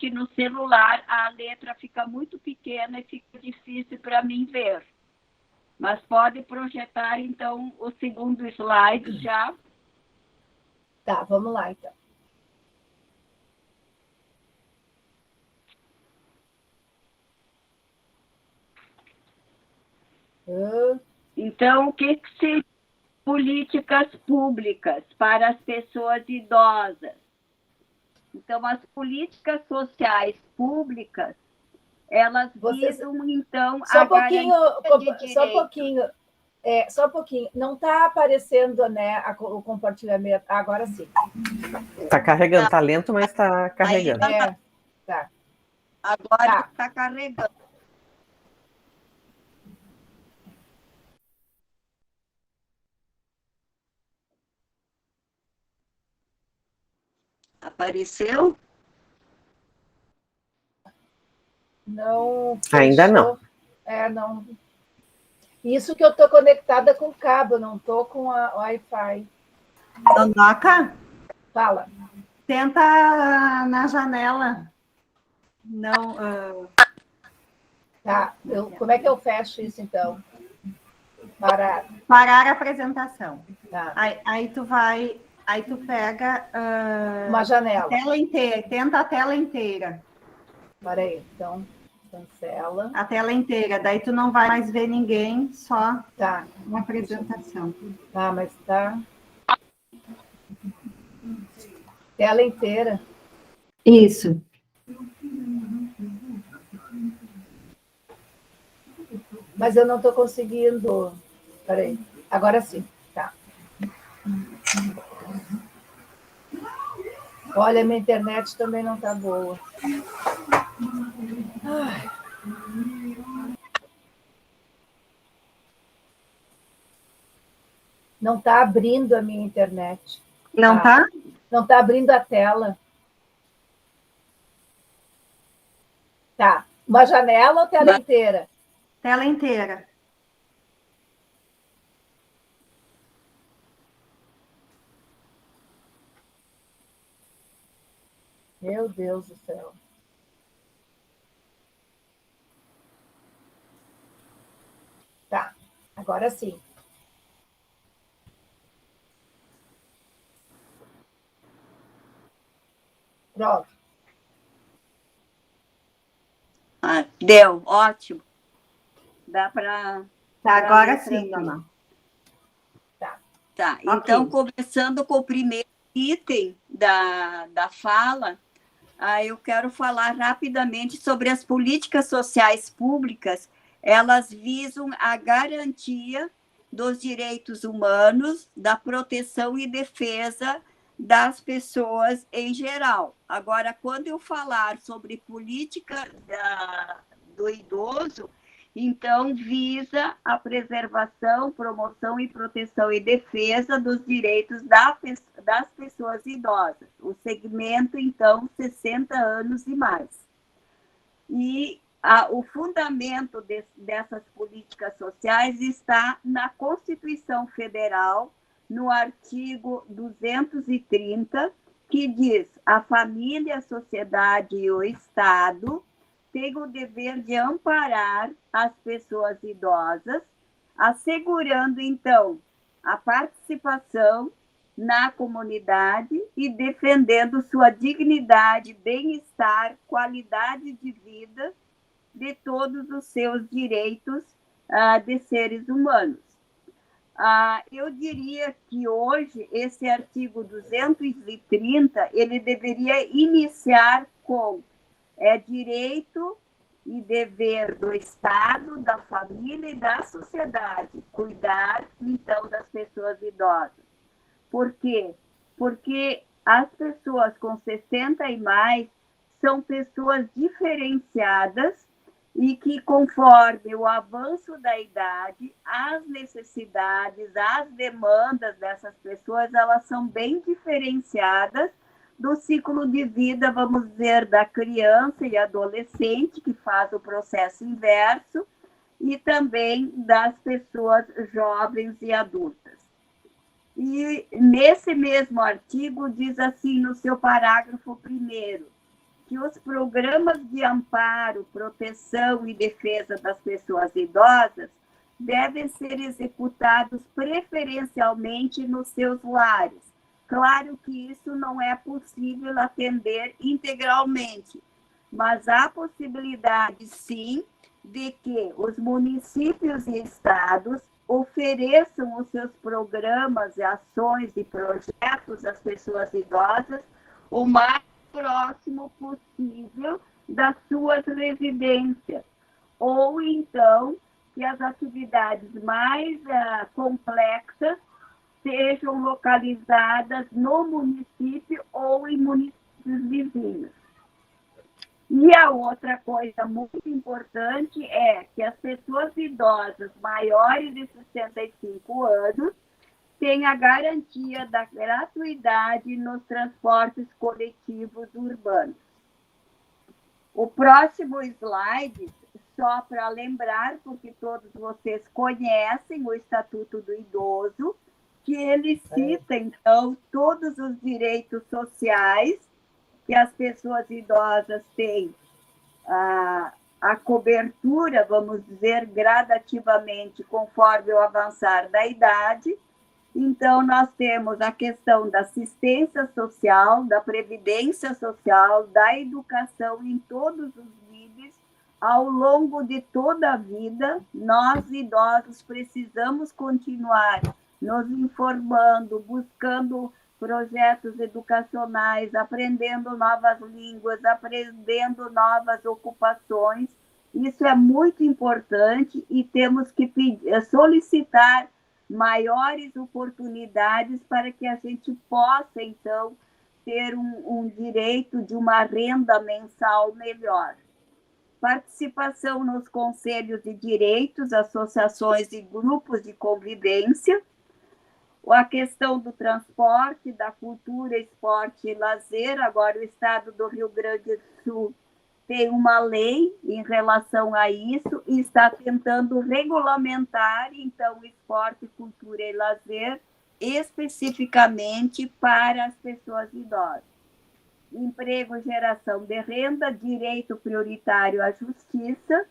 que no celular a letra fica muito pequena e fica difícil para mim ver. Mas pode projetar, então, o segundo slide já. Tá, vamos lá, então. Então, o que seriam políticas públicas para as pessoas idosas? Então, as políticas sociais públicas, elas visam, então, só a um pouquinho, garantia de só um direito. pouquinho. Só um pouquinho. Não está aparecendo, né, o compartilhamento. Agora sim. Está carregando. Está lento, mas está carregando. Tá. Agora está carregando. Apareceu? Não. Ainda não. Não. Isso que eu estou conectada com o cabo, não estou com a Wi-Fi. Dondoca? Fala. Tenta na janela. Não. Tá. Como é que eu fecho isso, então? Parar a apresentação. Tá. Aí tu vai. Aí tu pega uma janela. A tela inteira, tenta a tela inteira. Para aí, então, cancela. A tela inteira, daí tu não vai mais ver ninguém, só uma apresentação. Tá, mas tá. Tela inteira. Isso. Mas eu não estou conseguindo. Peraí, agora sim. Tá. Olha, minha internet também não está boa. Ai. Não está abrindo a minha internet. Não está? Não está abrindo a tela. Tá. Uma janela ou tela inteira? Tela inteira. Meu Deus do céu. Tá, agora sim. Pronto. Deu, ótimo. Dá para... Tá, agora sim, dona. Tá, então, começando com o primeiro item da fala, eu quero falar rapidamente sobre as políticas sociais públicas. Elas visam a garantia dos direitos humanos, da proteção e defesa das pessoas em geral. Agora, quando eu falar sobre política do idoso, então visa a preservação, promoção e proteção e defesa dos direitos das pessoas idosas. O segmento, então, 60 anos e mais. E o fundamento dessas políticas sociais está na Constituição Federal, no artigo 230, que diz: a família, a sociedade e o Estado têm o dever de amparar as pessoas idosas, assegurando, então, a participação na comunidade e defendendo sua dignidade, bem-estar, qualidade de vida de todos os seus direitos de seres humanos. Eu diria que hoje esse artigo 230 ele deveria iniciar com direito e dever do Estado, da família e da sociedade cuidar, então, das pessoas idosas. Por quê? Porque as pessoas com 60 e mais são pessoas diferenciadas e que, conforme o avanço da idade, as necessidades, as demandas dessas pessoas, elas são bem diferenciadas do ciclo de vida, vamos dizer, da criança e adolescente, que faz o processo inverso, e também das pessoas jovens e adultas. E nesse mesmo artigo diz assim, no seu parágrafo 1º, que os programas de amparo, proteção e defesa das pessoas idosas devem ser executados preferencialmente nos seus lares. Claro que isso não é possível atender integralmente, mas há possibilidade, sim, de que os municípios e estados ofereçam os seus programas, ações e projetos às pessoas idosas o mais próximo possível das suas residências, ou então que as atividades mais complexas sejam localizadas no município ou em municípios vizinhos. E a outra coisa muito importante é que as pessoas idosas maiores de 65 anos tenham a garantia da gratuidade nos transportes coletivos urbanos. O próximo slide, só para lembrar, porque todos vocês conhecem o Estatuto do Idoso, que ele cita, então, todos os direitos sociais que as pessoas idosas têm, a cobertura, vamos dizer, gradativamente, conforme o avançar da idade. Então, nós temos a questão da assistência social, da previdência social, da educação em todos os níveis. Ao longo de toda a vida, nós, idosos, precisamos continuar nos informando, buscando projetos educacionais, aprendendo novas línguas, aprendendo novas ocupações. Isso é muito importante e temos que solicitar maiores oportunidades para que a gente possa, então, ter um direito de uma renda mensal melhor. Participação nos conselhos de direitos, associações e grupos de convivência, a questão do transporte, da cultura, esporte e lazer. Agora, o Estado do Rio Grande do Sul tem uma lei em relação a isso e está tentando regulamentar, então, esporte, cultura e lazer, especificamente para as pessoas idosas. Emprego, geração de renda, direito prioritário à justiça.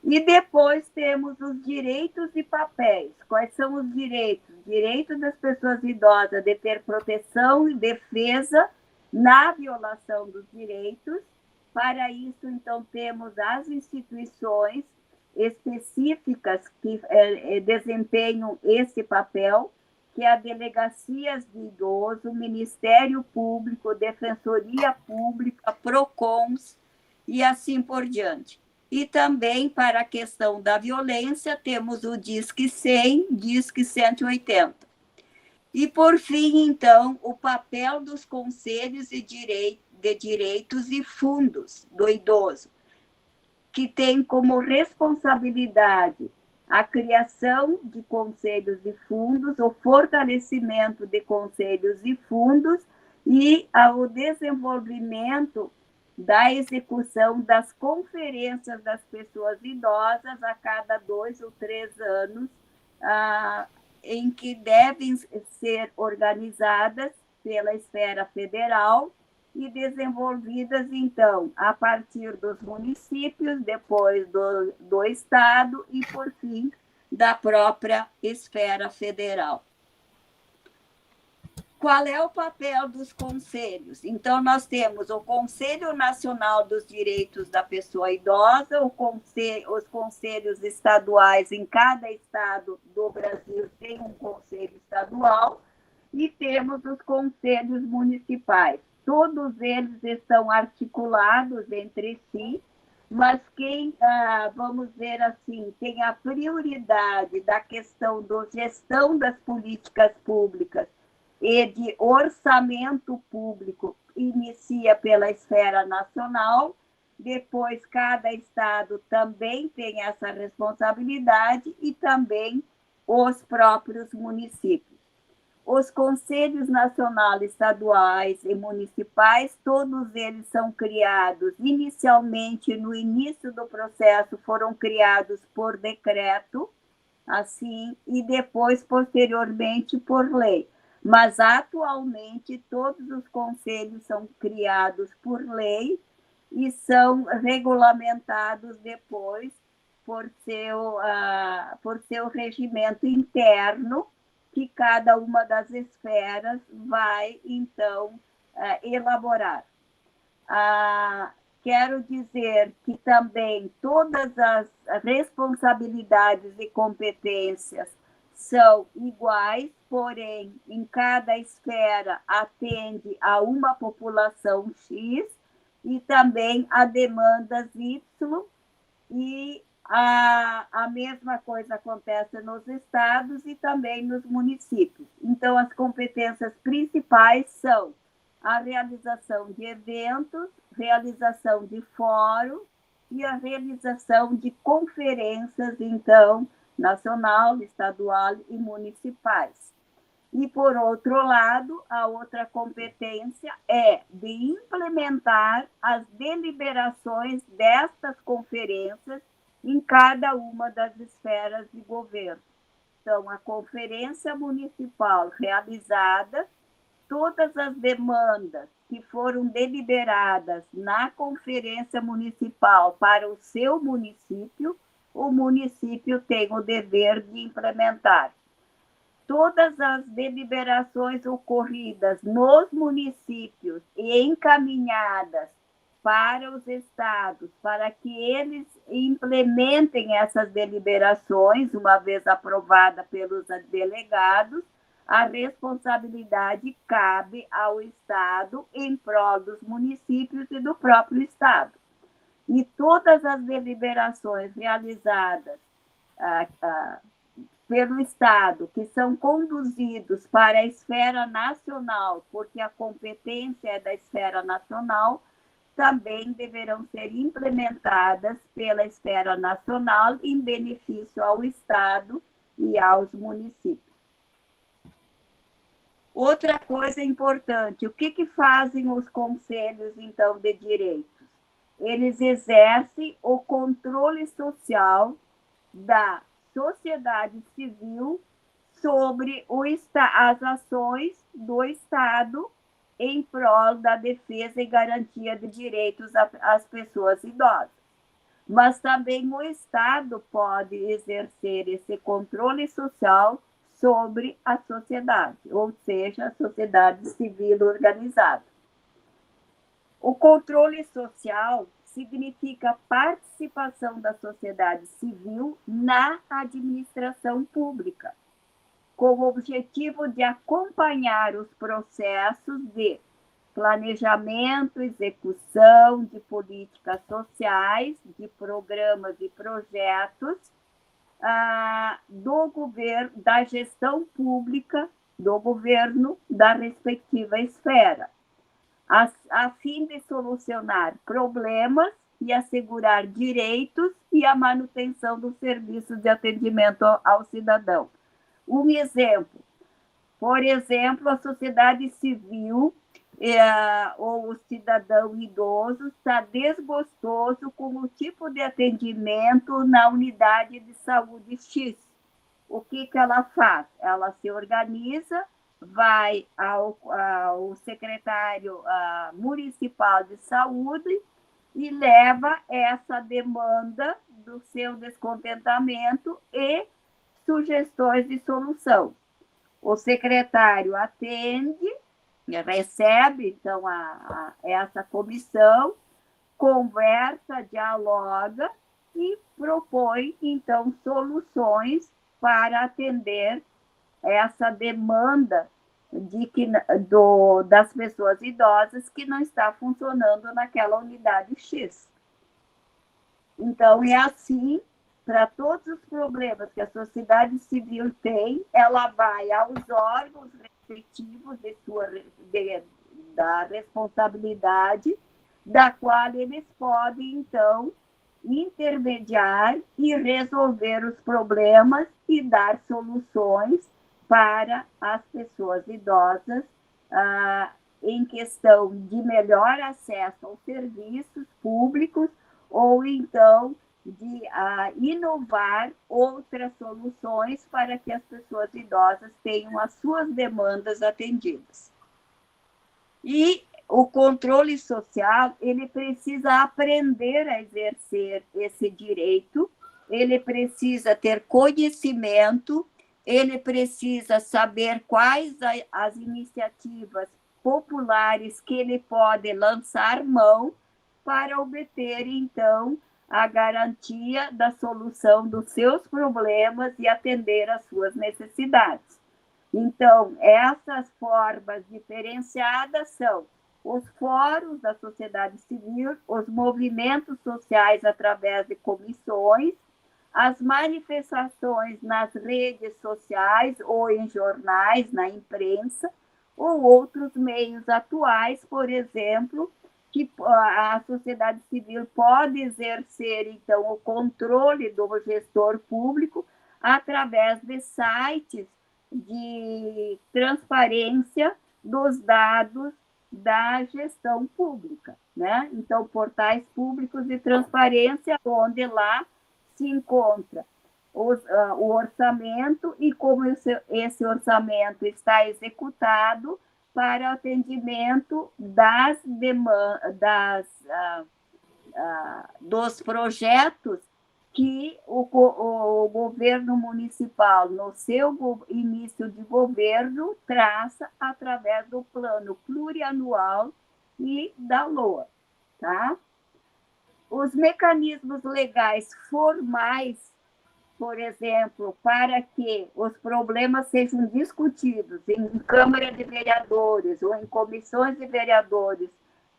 E depois temos os direitos e papéis. Quais são os direitos? Direito das pessoas idosas de ter proteção e defesa na violação dos direitos. Para isso, então, temos as instituições específicas que desempenham esse papel, que é a Delegacias de Idoso, Ministério Público, Defensoria Pública, PROCONs e assim por diante. E também, para a questão da violência, temos o Disque 100, Disque 180. E, por fim, então, o papel dos conselhos de direitos e fundos do idoso, que tem como responsabilidade a criação de conselhos e fundos, o fortalecimento de conselhos e fundos e o desenvolvimento da execução das conferências das pessoas idosas a cada 2 ou 3 anos, em que devem ser organizadas pela esfera federal e desenvolvidas, então, a partir dos municípios, depois do Estado e, por fim, da própria esfera federal. Qual é o papel dos conselhos? Então, nós temos o Conselho Nacional dos Direitos da Pessoa Idosa, os conselhos estaduais, em cada estado do Brasil tem um conselho estadual, e temos os conselhos municipais. Todos eles estão articulados entre si, mas quem, vamos dizer assim, tem a prioridade da questão da gestão das políticas públicas e de orçamento público inicia pela esfera nacional, depois cada estado também tem essa responsabilidade e também os próprios municípios. Os conselhos nacionais, estaduais e municipais, todos eles são criados inicialmente, no início do processo, foram criados por decreto, assim, e depois, posteriormente, por lei. Mas, atualmente, todos os conselhos são criados por lei e são regulamentados depois por seu regimento interno, que cada uma das esferas vai, então, elaborar. Quero dizer que também todas as responsabilidades e competências são iguais, porém, em cada esfera atende a uma população X e também a demandas Y, e a mesma coisa acontece nos estados e também nos municípios. Então, as competências principais são a realização de eventos, realização de fóruns e a realização de conferências, então, nacional, estadual e municipais. E, por outro lado, a outra competência é de implementar as deliberações destas conferências em cada uma das esferas de governo. Então, a conferência municipal realizada, todas as demandas que foram deliberadas na conferência municipal para o seu município, o município tem o dever de implementar. Todas as deliberações ocorridas nos municípios e encaminhadas para os estados, para que eles implementem essas deliberações, uma vez aprovada pelos delegados, a responsabilidade cabe ao Estado em prol dos municípios e do próprio Estado. E todas as deliberações realizadas pelo Estado, que são conduzidos para a esfera nacional, porque a competência é da esfera nacional, também deverão ser implementadas pela esfera nacional em benefício ao Estado e aos municípios. Outra coisa importante, o que fazem os conselhos, então, de direitos? Eles exercem o controle social da sociedade civil sobre as ações do Estado em prol da defesa e garantia de direitos às pessoas idosas. Mas também o Estado pode exercer esse controle social sobre a sociedade, ou seja, a sociedade civil organizada. O controle social significa participação da sociedade civil na administração pública, com o objetivo de acompanhar os processos de planejamento, execução de políticas sociais, de programas e projetos do governo, da gestão pública do governo da respectiva esfera, a fim de solucionar problemas e assegurar direitos e a manutenção dos serviços de atendimento ao cidadão. Um exemplo, por exemplo, a sociedade civil ou o cidadão idoso está desgostoso com o tipo de atendimento na unidade de saúde X. O que ela faz? Ela se organiza, vai ao secretário municipal de saúde e leva essa demanda do seu descontentamento e sugestões de solução. O secretário atende, recebe, então, essa comissão, conversa, dialoga e propõe, então, soluções para atender essa demanda das pessoas idosas que não está funcionando naquela unidade X. Então, é assim, para todos os problemas que a sociedade civil tem, ela vai aos órgãos respectivos da responsabilidade, da qual eles podem, então, intermediar e resolver os problemas e dar soluções para as pessoas idosas em questão de melhor acesso aos serviços públicos ou, então, de inovar outras soluções para que as pessoas idosas tenham as suas demandas atendidas. E o controle social, ele precisa aprender a exercer esse direito, ele precisa ter conhecimento, ele precisa saber quais as iniciativas populares que ele pode lançar mão para obter, então, a garantia da solução dos seus problemas e atender às suas necessidades. Então, essas formas diferenciadas são os fóruns da sociedade civil, os movimentos sociais através de comissões, as manifestações nas redes sociais ou em jornais, na imprensa, ou outros meios atuais, por exemplo, que a sociedade civil pode exercer, então, o controle do gestor público através de sites de transparência dos dados da gestão pública, né? Então, portais públicos de transparência, onde lá se encontra o orçamento e como esse orçamento está executado para atendimento dos projetos que o governo municipal, no seu início de governo, traça através do plano plurianual e da LOA, tá? Os mecanismos legais formais, por exemplo, para que os problemas sejam discutidos em Câmara de Vereadores ou em comissões de vereadores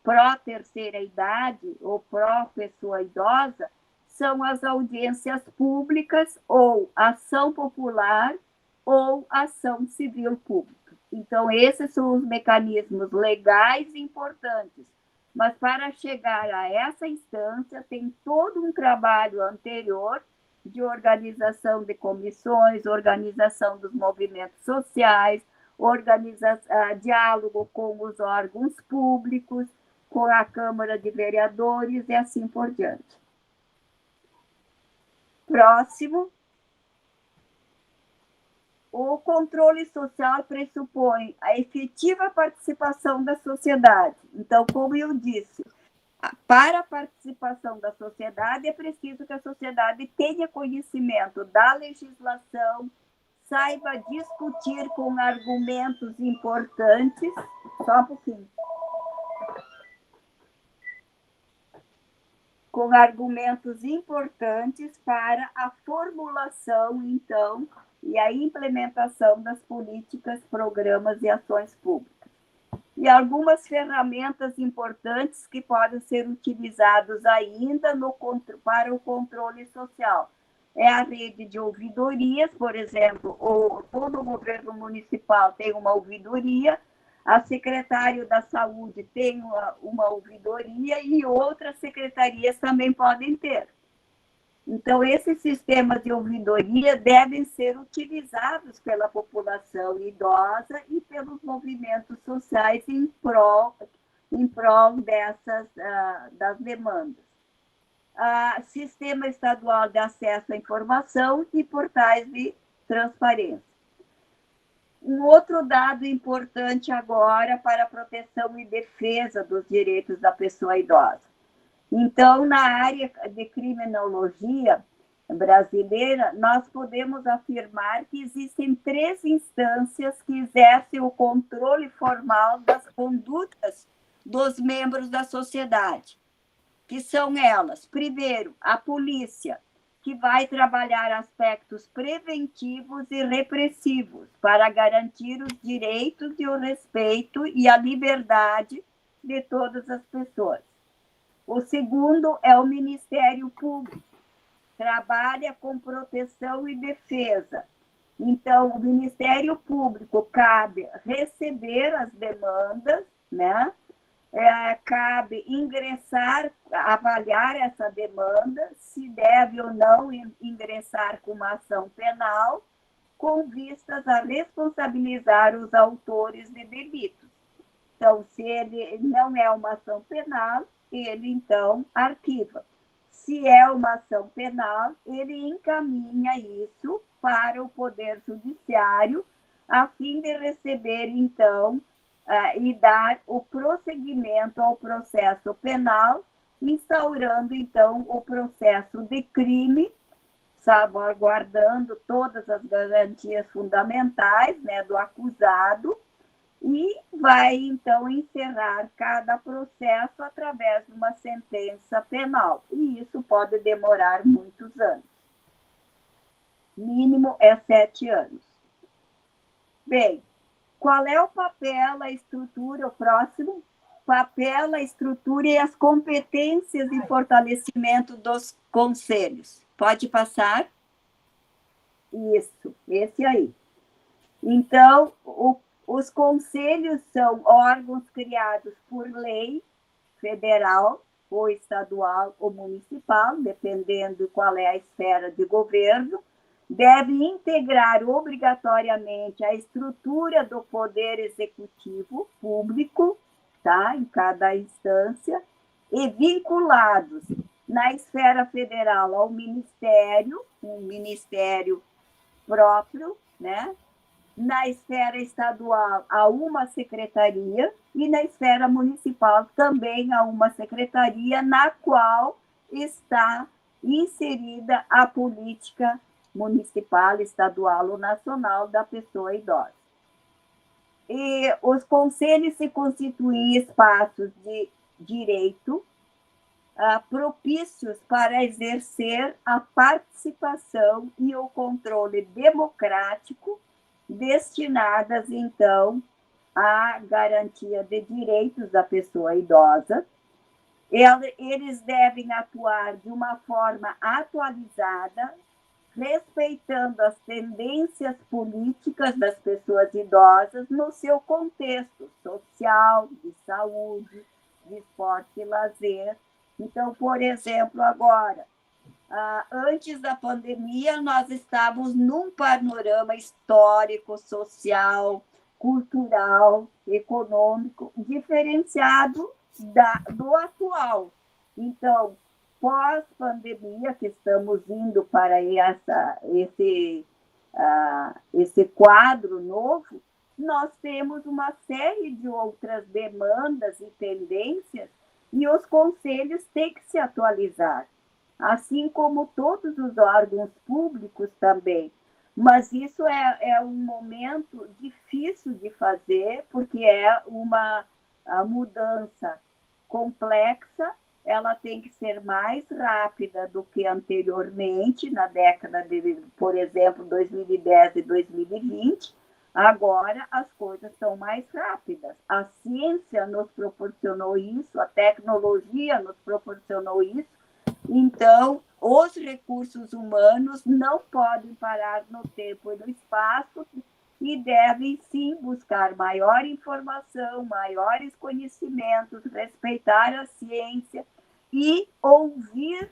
pró-terceira idade ou pró-pessoa idosa, são as audiências públicas ou ação popular ou ação civil pública. Então, esses são os mecanismos legais importantes. Mas, para chegar a essa instância, tem todo um trabalho anterior de organização de comissões, organização dos movimentos sociais, diálogo com os órgãos públicos, com a Câmara de Vereadores e assim por diante. Próximo. O controle social pressupõe a efetiva participação da sociedade. Então, como eu disse, para a participação da sociedade, é preciso que a sociedade tenha conhecimento da legislação, saiba discutir com argumentos importantes. Só um pouquinho. Com argumentos importantes para a formulação, então, e a implementação das políticas, programas e ações públicas. E algumas ferramentas importantes que podem ser utilizadas ainda para o controle social. É a rede de ouvidorias, por exemplo, todo o governo municipal tem uma ouvidoria, a secretária da Saúde tem uma ouvidoria e outras secretarias também podem ter. Então, esses sistemas de ouvidoria devem ser utilizados pela população idosa e pelos movimentos sociais em prol das demandas. Sistema estadual de acesso à informação e portais de transparência. Um outro dado importante agora para a proteção e defesa dos direitos da pessoa idosa. Então, na área de criminologia brasileira, nós podemos afirmar que existem 3 instâncias que exercem o controle formal das condutas dos membros da sociedade, que são elas, primeiro, a polícia, que vai trabalhar aspectos preventivos e repressivos para garantir os direitos e o respeito e a liberdade de todas as pessoas. O segundo é o Ministério Público, trabalha com proteção e defesa. Então, o Ministério Público cabe receber as demandas, né? Cabe ingressar, avaliar essa demanda, se deve ou não ingressar com uma ação penal, com vistas a responsabilizar os autores de delitos. Então, se ele não é uma ação penal, ele, então, arquiva. Se é uma ação penal, ele encaminha isso para o Poder Judiciário, a fim de receber, então, e dar o prosseguimento ao processo penal, instaurando, então, o processo de crime, salvaguardando todas as garantias fundamentais, né, do acusado, e vai, então, encerrar cada processo através de uma sentença penal. E isso pode demorar muitos anos. Mínimo é 7 anos. Bem, qual é o papel, a estrutura, o próximo? Papel, a estrutura e as competências e fortalecimento dos conselhos. Pode passar? Isso, esse aí. Então, os conselhos são órgãos criados por lei federal, ou estadual, ou municipal, dependendo qual é a esfera de governo, deve integrar obrigatoriamente a estrutura do poder executivo público, tá, em cada instância, e vinculados na esfera federal ao ministério, um ministério próprio, né? Na esfera estadual a uma secretaria e na esfera municipal também a uma secretaria na qual está inserida a política municipal, estadual ou nacional da pessoa idosa. E os conselhos se constituem espaços de direito propícios para exercer a participação e o controle democrático destinadas, então, à garantia de direitos da pessoa idosa. Eles devem atuar de uma forma atualizada, respeitando as tendências políticas das pessoas idosas no seu contexto social, de saúde, de esporte e lazer. Então, por exemplo, agora, antes da pandemia, nós estávamos num panorama histórico, social, cultural, econômico, diferenciado do atual. Então, pós-pandemia, que estamos indo para esse quadro novo, nós temos uma série de outras demandas e tendências e os conselhos têm que se atualizar, assim como todos os órgãos públicos também. Mas isso é um momento difícil de fazer, porque é uma mudança complexa, ela tem que ser mais rápida do que anteriormente, na década de, por exemplo, 2010 e 2020. Agora as coisas são mais rápidas. A ciência nos proporcionou isso, a tecnologia nos proporcionou isso. Então, os recursos humanos não podem parar no tempo e no espaço e devem, sim, buscar maior informação, maiores conhecimentos, respeitar a ciência e ouvir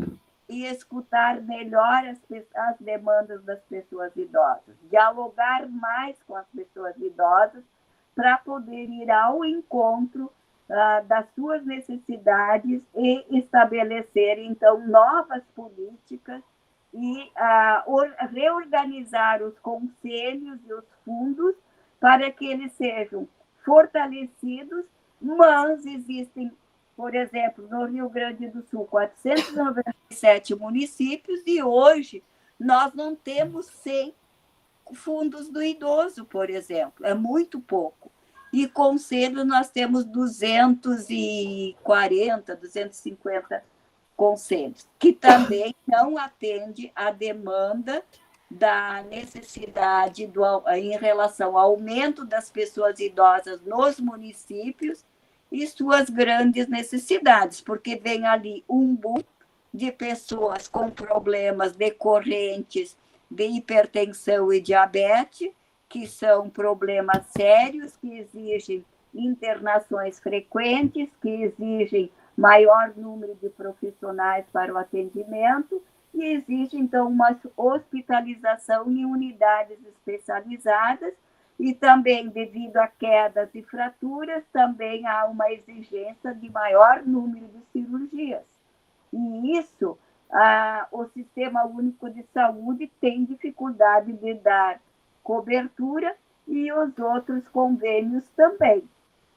e escutar melhor as demandas das pessoas idosas, dialogar mais com as pessoas idosas para poder ir ao encontro das suas necessidades e estabelecer, então, novas políticas e reorganizar os conselhos e os fundos para que eles sejam fortalecidos, mas existem, por exemplo, no Rio Grande do Sul, 497 municípios e hoje nós não temos 100 fundos do idoso, por exemplo, é muito pouco. E conselho nós temos 240, 250 conselhos, que também não atende à demanda da necessidade em relação ao aumento das pessoas idosas nos municípios e suas grandes necessidades, porque vem ali um boom de pessoas com problemas decorrentes de hipertensão e diabetes, que são problemas sérios, que exigem internações frequentes, que exigem maior número de profissionais para o atendimento, e exige, então, uma hospitalização em unidades especializadas, e também, devido a quedas e fraturas, também há uma exigência de maior número de cirurgias. E isso, o Sistema Único de Saúde tem dificuldade de dar cobertura e os outros convênios também.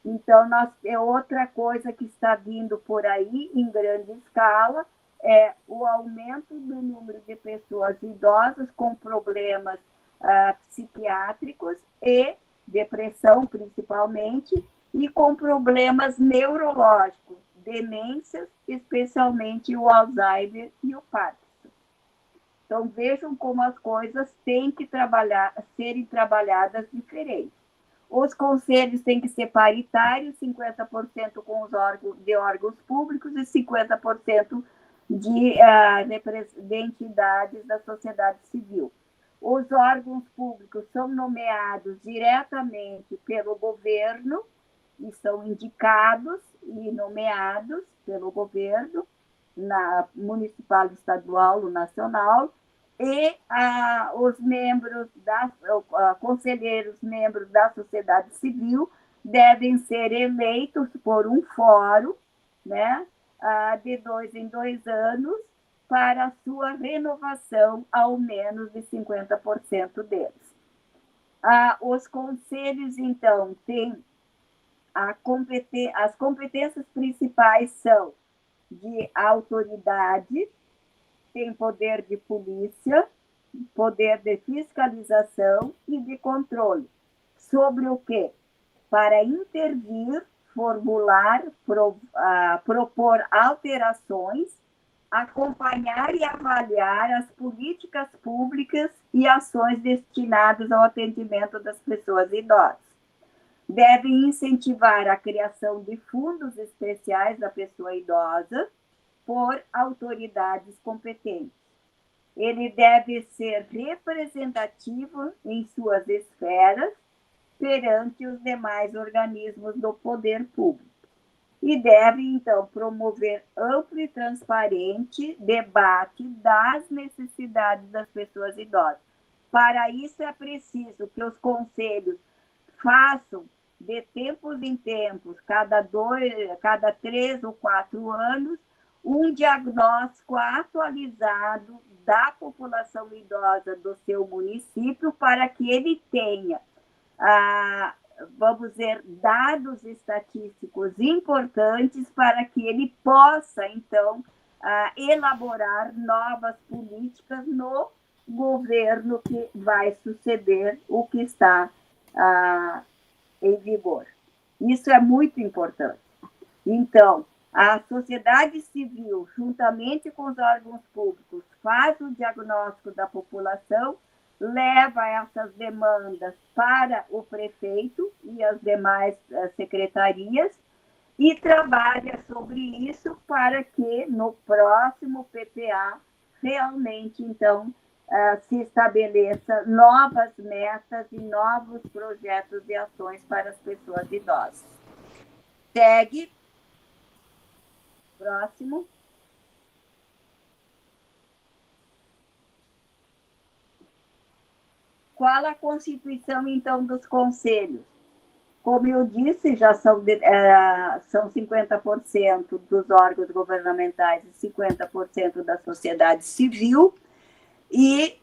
Então, é outra coisa que está vindo por aí, em grande escala, é o aumento do número de pessoas idosas com problemas psiquiátricos e depressão, principalmente, e com problemas neurológicos, demências, especialmente o Alzheimer e o Parkinson. Então, vejam como as coisas têm que serem trabalhadas diferentes. Os conselhos têm que ser paritários, 50% com os órgãos públicos e 50% de entidades da sociedade civil. Os órgãos públicos são nomeados diretamente pelo governo e são indicados e nomeados pelo governo, municipal, estadual ou nacional, e os membros, conselheiros membros da sociedade civil devem ser eleitos por um fórum, né, de 2 em 2 anos, para a sua renovação, ao menos de 50% deles. Os conselhos, então, têm as competências principais são de autoridade, tem poder de polícia, poder de fiscalização e de controle. Sobre o quê? Para intervir, formular, propor alterações, acompanhar e avaliar as políticas públicas e ações destinadas ao atendimento das pessoas idosas. Devem incentivar a criação de fundos especiais da pessoa idosa por autoridades competentes. Ele deve ser representativo em suas esferas perante os demais organismos do poder público. E deve, então, promover amplo e transparente debate das necessidades das pessoas idosas. Para isso, é preciso que os conselhos façam, de tempos em tempos, cada 3 ou 4 anos, um diagnóstico atualizado da população idosa do seu município, para que ele tenha, vamos dizer, dados estatísticos importantes para que ele possa, então, elaborar novas políticas no governo que vai suceder o que está em vigor. Isso é muito importante. Então, a sociedade civil, juntamente com os órgãos públicos, faz o diagnóstico da população, leva essas demandas para o prefeito e as demais secretarias e trabalha sobre isso para que no próximo PPA realmente, então, se estabeleça novas metas e novos projetos de ações para as pessoas idosas. Segue. Próximo. Qual a constituição, então, dos conselhos? Como eu disse, já são 50% dos órgãos governamentais e 50% da sociedade civil, e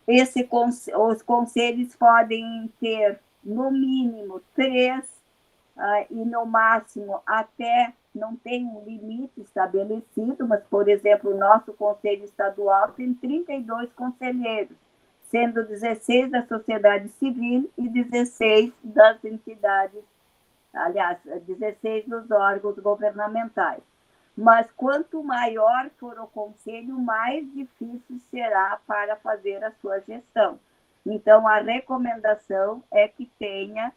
os conselhos podem ter, no mínimo, 3, e no máximo até, não tem um limite estabelecido, mas, por exemplo, o nosso Conselho Estadual tem 32 conselheiros, sendo 16 da sociedade civil e 16 das entidades, aliás, 16 dos órgãos governamentais. Mas quanto maior for o conselho, mais difícil será para fazer a sua gestão. Então, a recomendação é que tenha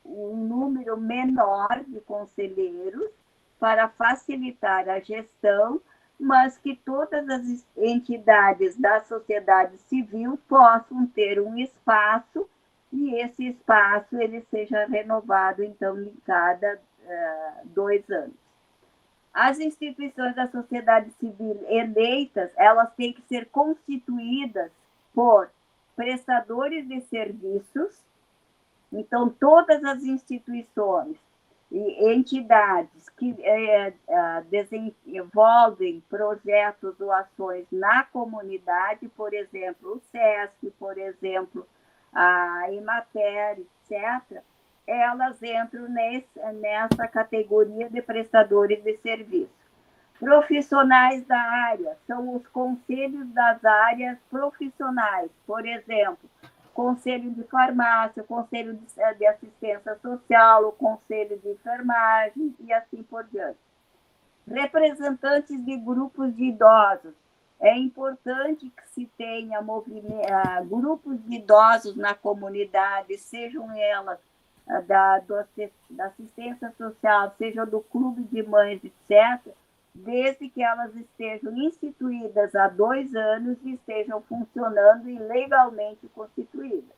um número menor de conselheiros para facilitar a gestão, mas que todas as entidades da sociedade civil possam ter um espaço e esse espaço ele seja renovado, então, em cada 2 anos. As instituições da sociedade civil eleitas, elas têm que ser constituídas por prestadores de serviços. Então, todas as instituições e entidades que desenvolvem projetos ou ações na comunidade, por exemplo, o SESC, por exemplo, a Emater, etc., elas entram nessa categoria de prestadores de serviço. Profissionais da área são os conselhos das áreas profissionais, por exemplo, conselho de farmácia, conselho de assistência social, o conselho de enfermagem e assim por diante. Representantes de grupos de idosos. É importante que se tenha grupos de idosos na comunidade, sejam elas da assistência social, seja do clube de mães, etc., desde que elas estejam instituídas há 2 anos e estejam funcionando e legalmente constituídas.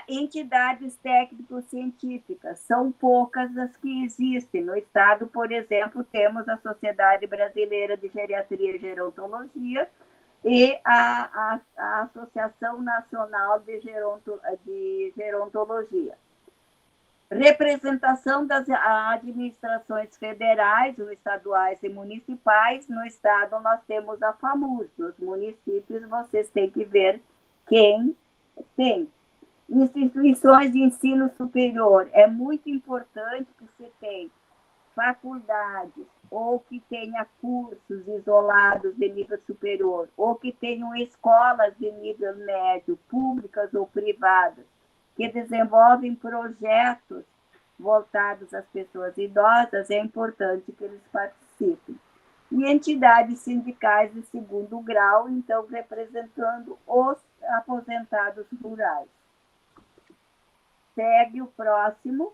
Entidades técnico-científicas, são poucas as que existem. No estado, por exemplo, temos a Sociedade Brasileira de Geriatria e Gerontologia e a Associação Nacional de Gerontologia. Representação das administrações federais, ou estaduais e municipais. No estado, nós temos a FAMURS. Nos municípios, vocês têm que ver quem tem. Instituições de ensino superior. É muito importante que você tenha faculdades ou que tenha cursos isolados de nível superior, ou que tenham escolas de nível médio, públicas ou privadas, que desenvolvem projetos voltados às pessoas idosas. É importante que eles participem. E entidades sindicais de 2º grau, então, representando os aposentados rurais. Segue o próximo.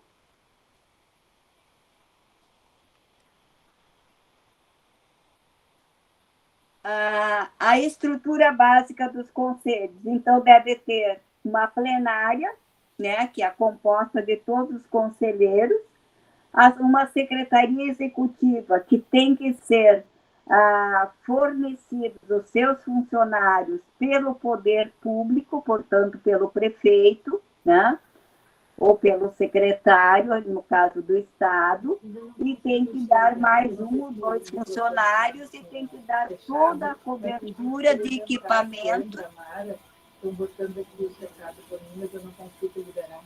A estrutura básica dos conselhos. Então, deve ter uma plenária, né, que é composta de todos os conselheiros, uma secretaria executiva, que tem que ser fornecidos os seus funcionários pelo poder público, portanto, pelo prefeito, né, ou pelo secretário, no caso do Estado, e tem que dar mais 1 ou 2 funcionários e tem que dar toda a cobertura de equipamento. Estou botando aqui o recado para mim, mas eu não consigo liberar.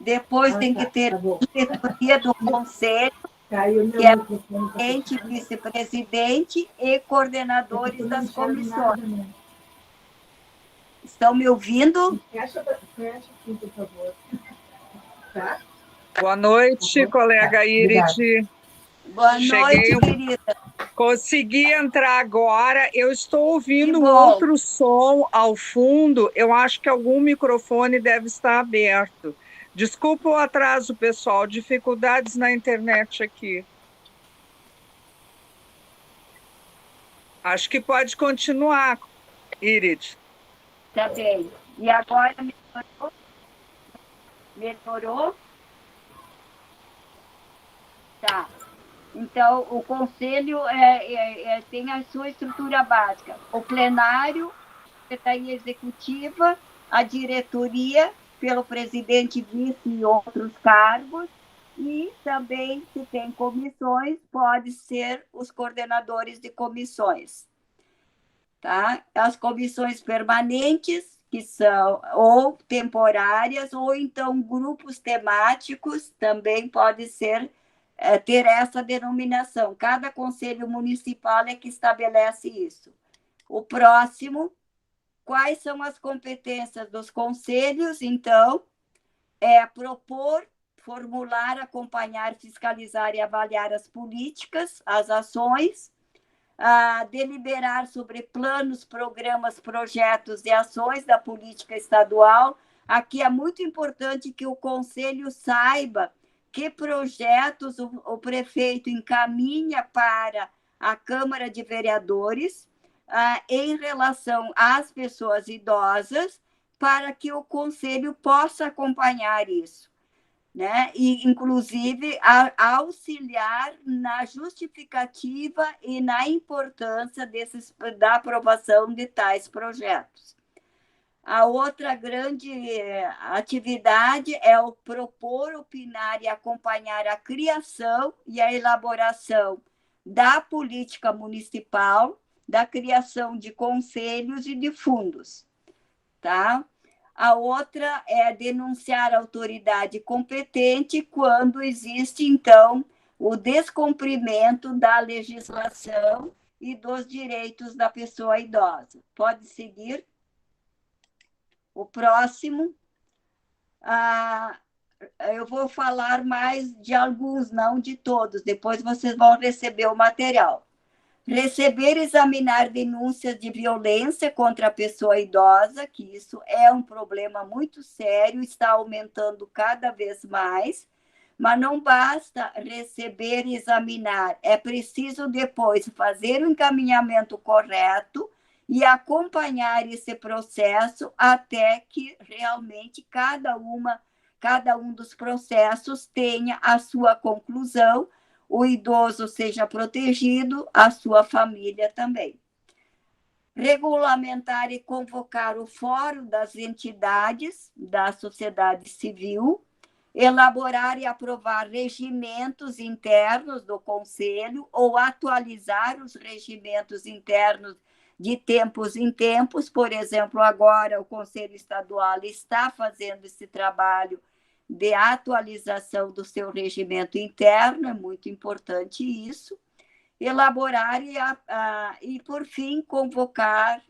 Depois tem que ter a diretoria do conselho, que é presidente, vice-presidente e coordenadores das comissões. Estão me ouvindo? Fecha aqui, por favor. Tá? Boa noite, colega Irid. Boa noite, querida. Consegui entrar agora. Eu estou ouvindo um outro som ao fundo. Eu acho que algum microfone deve estar aberto. Desculpa o atraso, pessoal. Dificuldades na internet aqui. Acho que pode continuar, Irid. Tá bem. E agora melhorou? Melhorou? Tá. Então, o conselho tem a sua estrutura básica. O plenário, a secretaria executiva, a diretoria, pelo presidente, vice e outros cargos, e também, se tem comissões, pode ser os coordenadores de comissões. Tá? As comissões permanentes, que são ou temporárias, ou então grupos temáticos, também pode ser ter essa denominação. Cada conselho municipal é que estabelece isso. O próximo, quais são as competências dos conselhos? Então, propor, formular, acompanhar, fiscalizar e avaliar as políticas, as ações, deliberar sobre planos, programas, projetos e ações da política estadual. Aqui é muito importante que o conselho saiba que projetos o prefeito encaminha para a Câmara de Vereadores em relação às pessoas idosas, para que o conselho possa acompanhar isso, né? E, inclusive, auxiliar na justificativa e na importância da aprovação de tais projetos. A outra grande atividade é o propor, opinar e acompanhar a criação e a elaboração da política municipal, da criação de conselhos e de fundos, tá? A outra é denunciar a autoridade competente quando existe, então, o descumprimento da legislação e dos direitos da pessoa idosa. Pode seguir. O próximo. Eu vou falar mais de alguns, não de todos. Depois vocês vão receber o material. Receber e examinar denúncias de violência contra a pessoa idosa, que isso é um problema muito sério, está aumentando cada vez mais, mas não basta receber e examinar, é preciso depois fazer o encaminhamento correto e acompanhar esse processo até que realmente cada um dos processos tenha a sua conclusão, o idoso seja protegido, a sua família também. Regulamentar e convocar o fórum das entidades da sociedade civil, elaborar e aprovar regimentos internos do Conselho ou atualizar os regimentos internos de tempos em tempos. Por exemplo, agora o Conselho Estadual está fazendo esse trabalho de atualização do seu regimento interno, é muito importante isso. Elaborar e por fim, convocar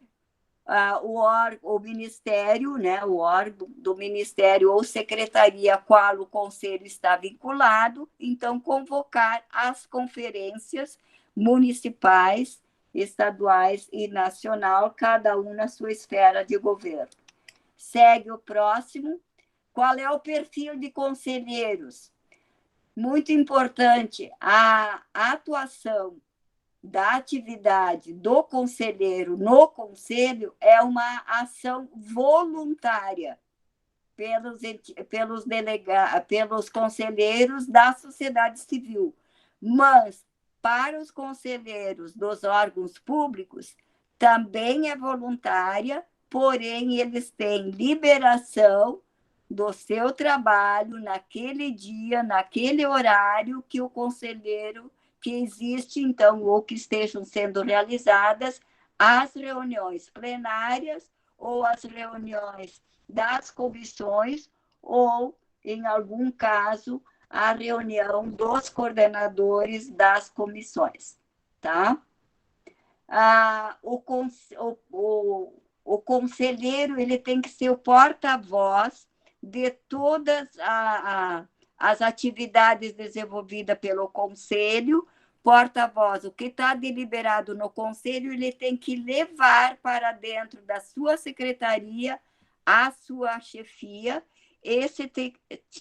o Ministério, né, o órgão do Ministério ou secretaria a qual o Conselho está vinculado, então convocar as conferências municipais, estaduais e nacional, cada um na sua esfera de governo. Segue o próximo. Qual é o perfil de conselheiros? Muito importante, a atuação da atividade do conselheiro no conselho é uma ação voluntária pelos conselheiros da sociedade civil, mas para os conselheiros dos órgãos públicos também é voluntária, porém eles têm liberação do seu trabalho naquele dia, naquele horário que o conselheiro que existe, então, ou que estejam sendo realizadas as reuniões plenárias ou as reuniões das comissões ou, em algum caso, a reunião dos coordenadores das comissões, tá? O conselheiro ele tem que ser o porta-voz de todas as atividades desenvolvidas pelo Conselho, porta-voz, o que está deliberado no Conselho, ele tem que levar para dentro da sua secretaria, a sua chefia,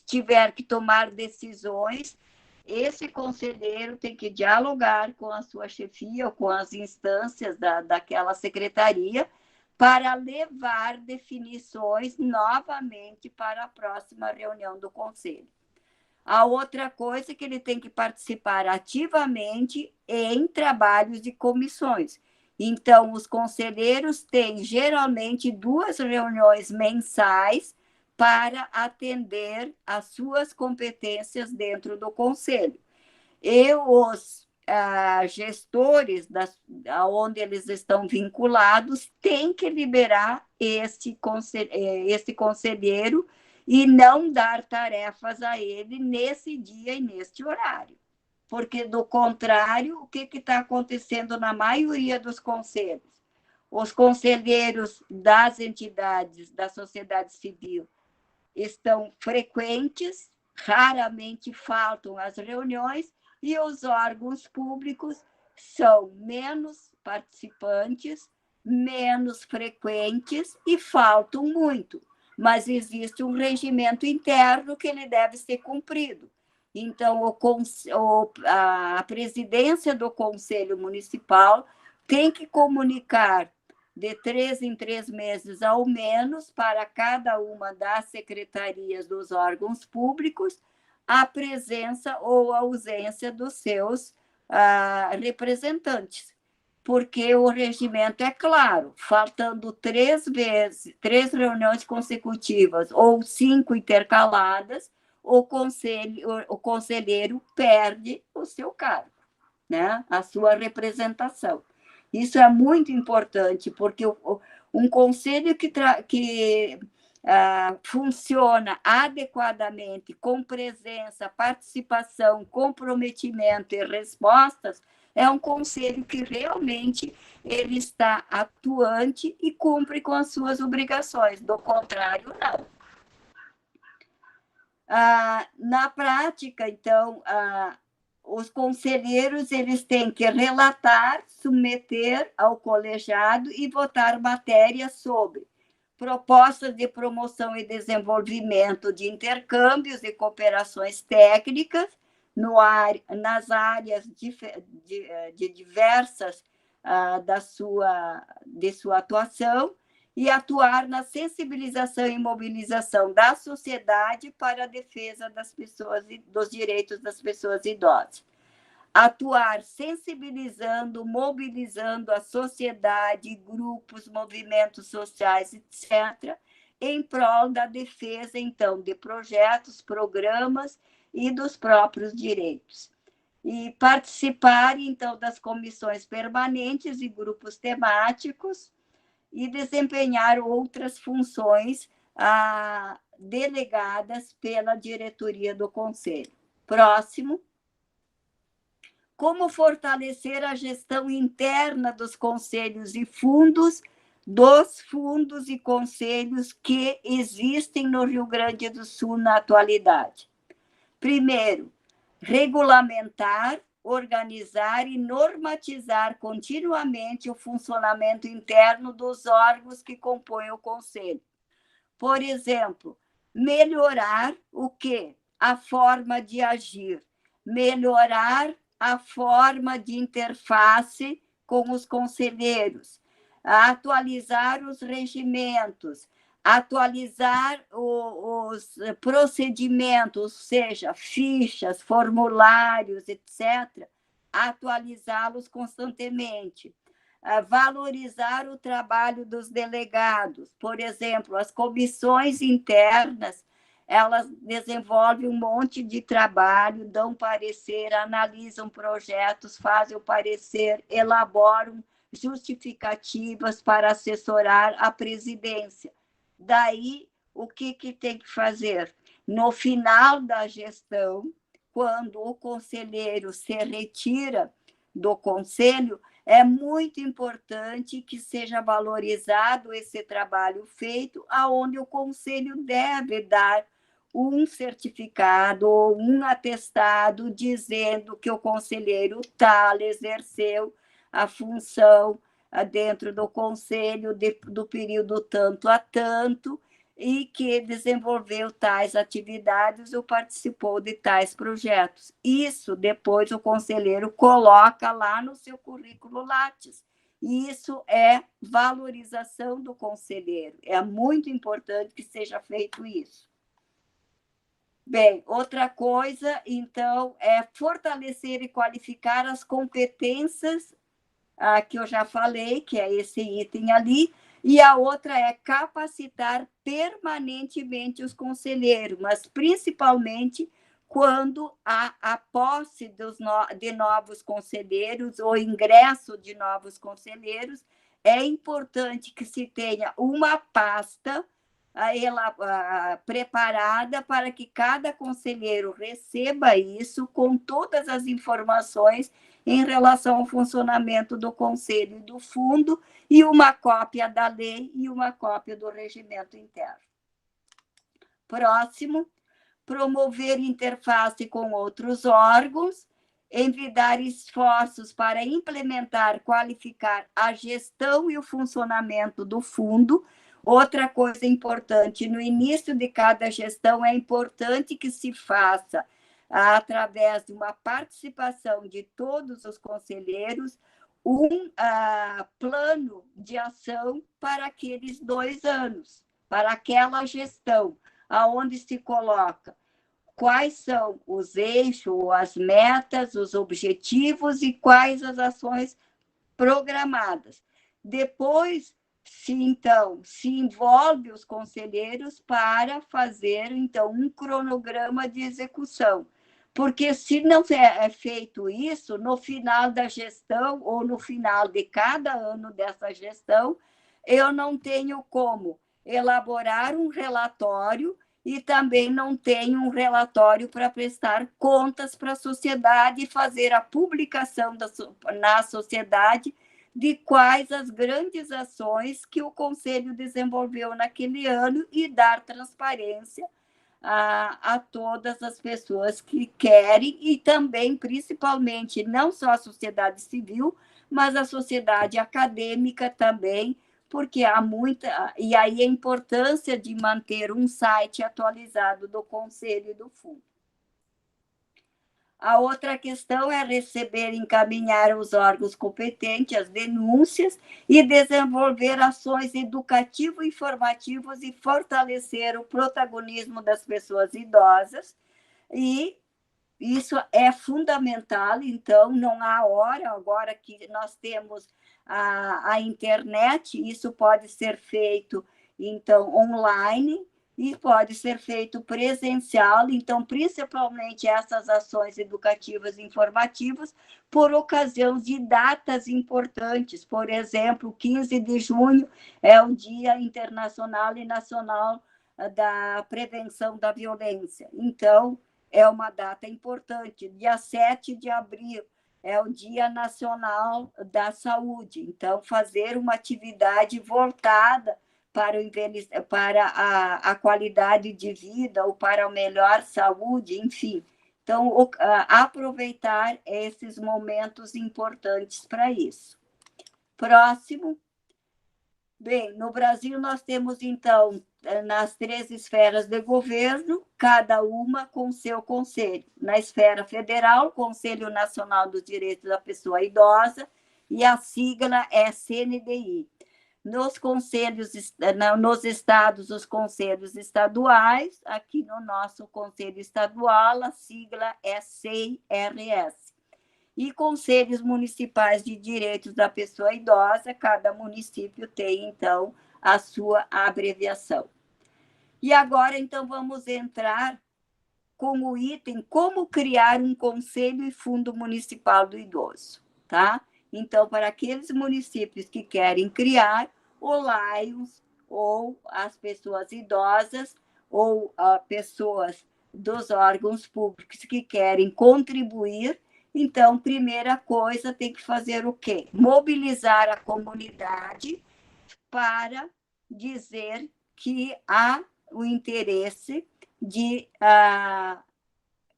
tiver que tomar decisões, esse conselheiro tem que dialogar com a sua chefia ou com as instâncias daquela secretaria, para levar definições novamente para a próxima reunião do Conselho. A outra coisa é que ele tem que participar ativamente em trabalhos de comissões. Então, os conselheiros têm geralmente 2 reuniões mensais para atender às suas competências dentro do Conselho. E os gestores onde eles estão vinculados têm que liberar esse conselheiro e não dar tarefas a ele nesse dia e neste horário. Porque, do contrário, o que está acontecendo na maioria dos conselhos? Os conselheiros das entidades da sociedade civil estão frequentes, raramente faltam às reuniões, e os órgãos públicos são menos participantes, menos frequentes e faltam muito. Mas existe um regimento interno que ele deve ser cumprido. Então, a presidência do Conselho Municipal tem que comunicar de 3 em 3 meses, ao menos, para cada uma das secretarias dos órgãos públicos, a presença ou a ausência dos seus representantes, porque o regimento é claro, faltando 3 reuniões consecutivas ou 5 intercaladas, o conselheiro perde o seu cargo, né? A sua representação. Isso é muito importante, porque um conselho que funciona adequadamente, com presença, participação, comprometimento e respostas, é um conselho que realmente ele está atuante e cumpre com as suas obrigações, do contrário, não. Na prática, então, os conselheiros eles têm que relatar, submeter ao colegiado e votar matérias sobre propostas de promoção e desenvolvimento de intercâmbios e cooperações técnicas nas áreas de diversas de sua atuação e atuar na sensibilização e mobilização da sociedade para a defesa das pessoas, dos direitos das pessoas idosas. Atuar sensibilizando, mobilizando a sociedade, grupos, movimentos sociais, etc., em prol da defesa, então, de projetos, programas e dos próprios direitos. E participar, então, das comissões permanentes e grupos temáticos e desempenhar outras funções delegadas pela diretoria do Conselho. Próximo. Como fortalecer a gestão interna dos conselhos e fundos, dos fundos e conselhos que existem no Rio Grande do Sul na atualidade. Primeiro, regulamentar, organizar e normatizar continuamente o funcionamento interno dos órgãos que compõem o Conselho. Por exemplo, melhorar o quê? A forma de agir, melhorar a forma de interface com os conselheiros, atualizar os regimentos, atualizar os procedimentos, ou seja, fichas, formulários, etc., atualizá-los constantemente. Valorizar o trabalho dos delegados. Por exemplo, as comissões internas, elas desenvolvem um monte de trabalho, dão parecer, analisam projetos, fazem o parecer, elaboram justificativas para assessorar a presidência. Daí, o que tem que fazer? No final da gestão, quando o conselheiro se retira do conselho, é muito importante que seja valorizado esse trabalho feito, aonde o conselho deve dar um certificado ou um atestado dizendo que o conselheiro tal exerceu a função dentro do conselho do período tanto a tanto e que desenvolveu tais atividades ou participou de tais projetos. Isso depois o conselheiro coloca lá no seu currículo Lattes. Isso é valorização do conselheiro. É muito importante que seja feito isso. Bem, outra coisa, então, é fortalecer e qualificar as competências que eu já falei, que é esse item ali, e a outra é capacitar permanentemente os conselheiros, mas principalmente quando há a posse de novos conselheiros ou ingresso de novos conselheiros, é importante que se tenha uma pasta preparada para que cada conselheiro receba isso com todas as informações em relação ao funcionamento do conselho e do fundo, e uma cópia da lei e uma cópia do regimento interno. Próximo, promover interface com outros órgãos, envidar esforços para implementar, qualificar a gestão e o funcionamento do fundo. Outra coisa importante, no início de cada gestão, é importante que se faça, através de uma participação de todos os conselheiros, um plano de ação para aqueles 2 anos, para aquela gestão, aonde se coloca quais são os eixos, as metas, os objetivos e quais as ações programadas. Depois, se envolve os conselheiros para fazer, então, um cronograma de execução. Porque se não é feito isso, no final da gestão ou no final de cada ano dessa gestão, eu não tenho como elaborar um relatório e também não tem um relatório para prestar contas para a sociedade e fazer a publicação na sociedade de quais as grandes ações que o Conselho desenvolveu naquele ano e dar transparência a todas as pessoas que querem e também, principalmente, não só a sociedade civil, mas a sociedade acadêmica também, porque há muita... E aí a importância de manter um site atualizado do Conselho e do Fundo. A outra questão é receber e encaminhar aos órgãos competentes as denúncias e desenvolver ações educativo-informativas e fortalecer o protagonismo das pessoas idosas. E isso é fundamental, então, não há hora, agora que nós temos a internet, isso pode ser feito, então, online, e pode ser feito presencial, então, principalmente essas ações educativas e informativas, por ocasião de datas importantes. Por exemplo, 15 de junho é o Dia Internacional e Nacional da Prevenção da Violência. Então, é uma data importante. Dia 7 de abril é o Dia Nacional da Saúde. Então, fazer uma atividade voltada para a qualidade de vida ou para a melhor saúde, enfim. Então, aproveitar esses momentos importantes para isso. Próximo. Bem, no Brasil nós temos, então, nas 3 esferas de governo, cada uma com seu conselho. Na esfera federal, Conselho Nacional dos Direitos da Pessoa Idosa, e a sigla é CNDI. Nos conselhos, nos estados, os conselhos estaduais, aqui no nosso conselho estadual, a sigla é CIRS. E conselhos municipais de direitos da pessoa idosa, cada município tem, então, a sua abreviação. E agora, então, vamos entrar com o item como criar um conselho e fundo municipal do idoso, tá? Então, para aqueles municípios que querem criar, o Lions, ou as pessoas idosas, ou pessoas dos órgãos públicos que querem contribuir, então, primeira coisa, tem que fazer o quê? Mobilizar a comunidade para dizer que há o interesse de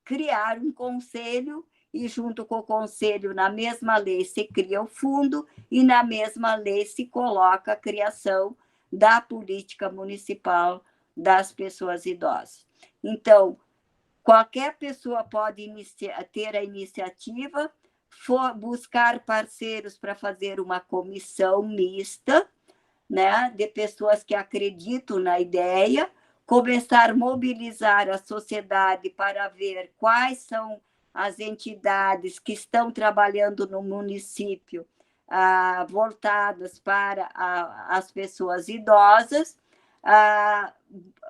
criar um conselho, e junto com o conselho, na mesma lei, se cria o fundo, e na mesma lei se coloca a criação da política municipal das pessoas idosas. Então, qualquer pessoa pode ter a iniciativa, buscar parceiros para fazer uma comissão mista, né, de pessoas que acreditam na ideia, começar a mobilizar a sociedade para ver quais são as entidades que estão trabalhando no município voltadas para as pessoas idosas,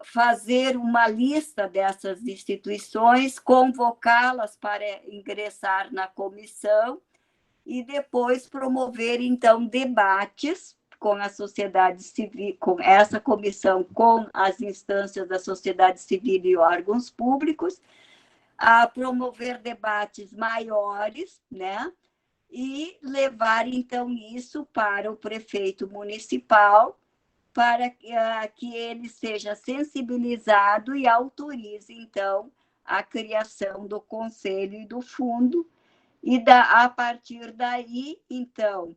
fazer uma lista dessas instituições, convocá-las para ingressar na comissão e depois promover, então, debates com a sociedade civil, com essa comissão, com as instâncias da sociedade civil e órgãos públicos, a promover debates maiores, né? E levar, então, isso para o prefeito municipal, para que ele seja sensibilizado e autorize, então, a criação do conselho e do fundo, e a partir daí, então,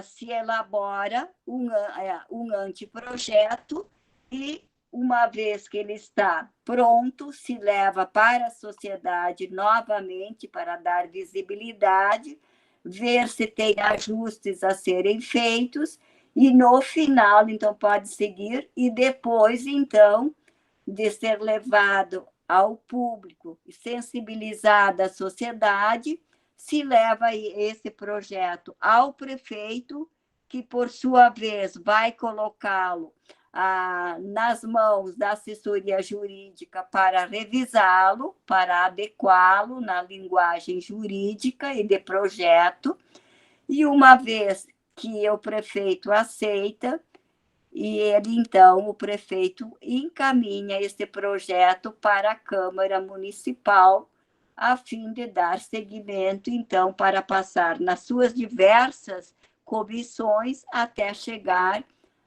se elabora um anteprojeto e, uma vez que ele está pronto, se leva para a sociedade novamente para dar visibilidade, ver se tem ajustes a serem feitos, e no final, então, pode seguir, e depois, então, de ser levado ao público e sensibilizada a sociedade, se leva esse projeto ao prefeito, que, por sua vez, vai colocá-lo nas mãos da assessoria jurídica para revisá-lo, para adequá-lo na linguagem jurídica e de projeto, e uma vez que o prefeito aceita, e ele, então, o prefeito encaminha esse projeto para a Câmara Municipal, a fim de dar seguimento, então, para passar nas suas diversas comissões até chegar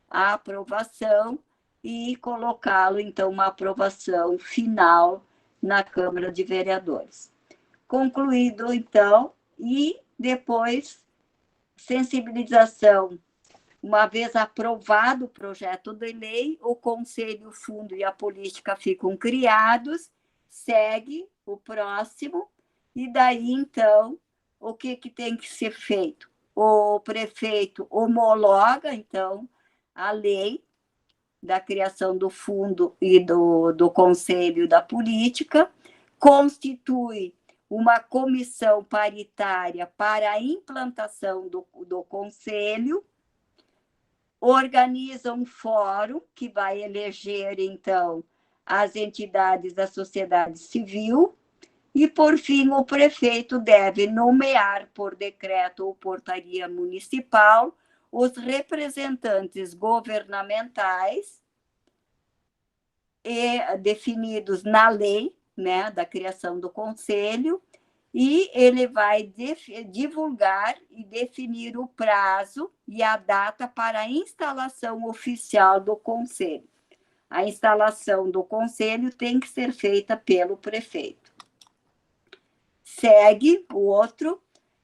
à aprovação e colocá-lo, então, uma aprovação final na Câmara de Vereadores. Concluído, então, e depois sensibilização. Uma vez aprovado o projeto de lei, o Conselho, o Fundo e a Política ficam criados, segue o próximo, e daí, então, o que tem que ser feito? O prefeito homologa, então, a lei da criação do fundo e do Conselho da Política, constitui uma comissão paritária para a implantação do Conselho, organiza um fórum que vai eleger, então, as entidades da sociedade civil e, por fim, o prefeito deve nomear por decreto ou portaria municipal os representantes governamentais definidos na lei, né, da criação do Conselho, e ele vai divulgar e definir o prazo e a data para a instalação oficial do Conselho. A instalação do Conselho tem que ser feita pelo prefeito. Segue o outro,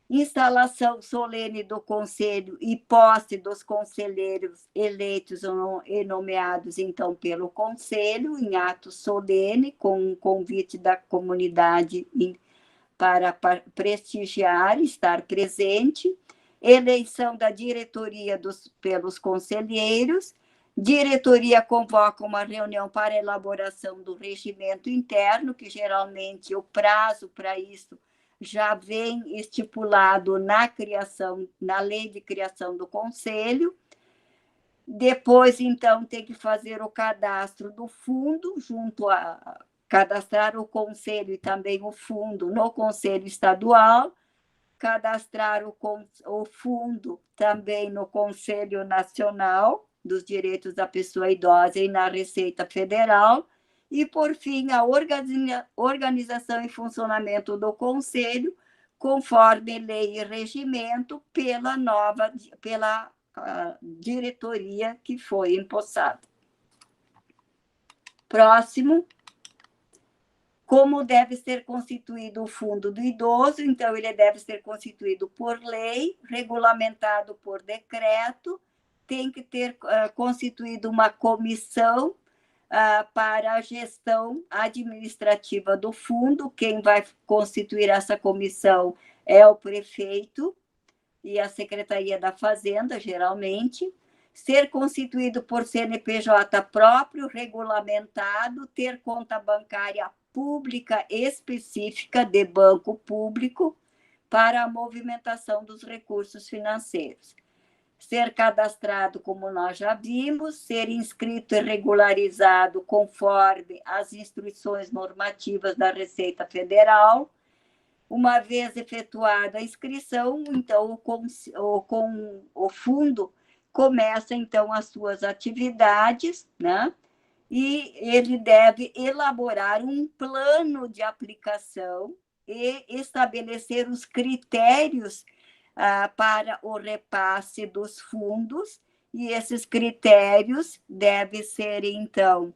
instalação solene do Conselho e posse dos conselheiros eleitos e nomeados, então, pelo Conselho, em ato solene, com um convite da comunidade para prestigiar, estar presente, eleição da diretoria pelos conselheiros, diretoria convoca uma reunião para elaboração do regimento interno, que geralmente o prazo para isso já vem estipulado na lei de criação do Conselho. Depois, então, tem que fazer o cadastro do fundo, cadastrar o Conselho e também o fundo no Conselho Estadual, cadastrar o fundo também no Conselho Nacional dos Direitos da Pessoa Idosa e na Receita Federal, e, por fim, a organização e funcionamento do Conselho, conforme lei e regimento, pela diretoria que foi empossada. Próximo. Como deve ser constituído o Fundo do Idoso? Então, ele deve ser constituído por lei, regulamentado por decreto, tem que ter constituído uma comissão para a gestão administrativa do fundo. Quem vai constituir essa comissão é o prefeito e a Secretaria da Fazenda, geralmente. Ser constituído por CNPJ próprio, regulamentado, ter conta bancária pública específica de banco público para a movimentação dos recursos financeiros. Ser cadastrado, como nós já vimos, ser inscrito e regularizado conforme as instruções normativas da Receita Federal. Uma vez efetuada a inscrição, então, o fundo começa, então, as suas atividades, né? E ele deve elaborar um plano de aplicação e estabelecer os critérios para o repasse dos fundos, e esses critérios devem ser, então,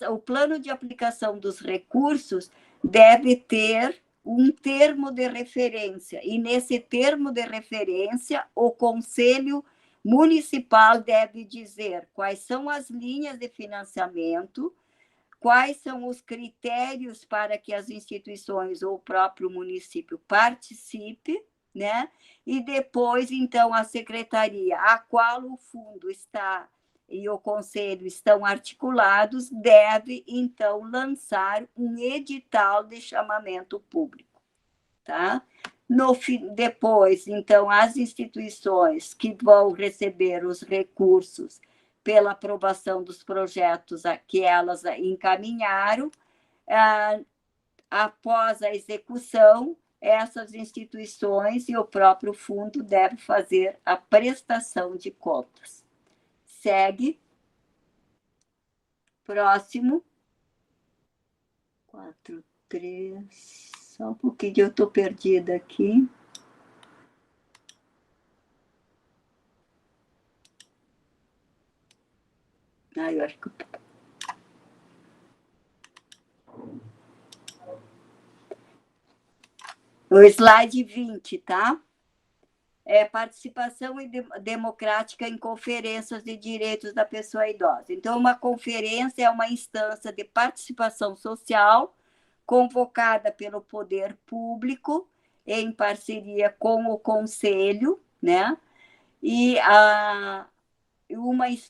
o plano de aplicação dos recursos deve ter um termo de referência, e nesse termo de referência, o Conselho Municipal deve dizer quais são as linhas de financiamento, quais são os critérios para que as instituições ou o próprio município participe, né? E depois, então, a secretaria, a qual o fundo está e o conselho estão articulados, deve, então, lançar um edital de chamamento público, tá? Depois, então, as instituições que vão receber os recursos pela aprovação dos projetos que elas encaminharam, após a execução, essas instituições e o próprio fundo devem fazer a prestação de contas. Segue. Próximo. 4, 3. Só um pouquinho, eu estou perdida aqui. Eu acho que... O slide 20, tá? Participação democrática em conferências de direitos da pessoa idosa. Então, uma conferência é uma instância de participação social convocada pelo poder público em parceria com o conselho, né? E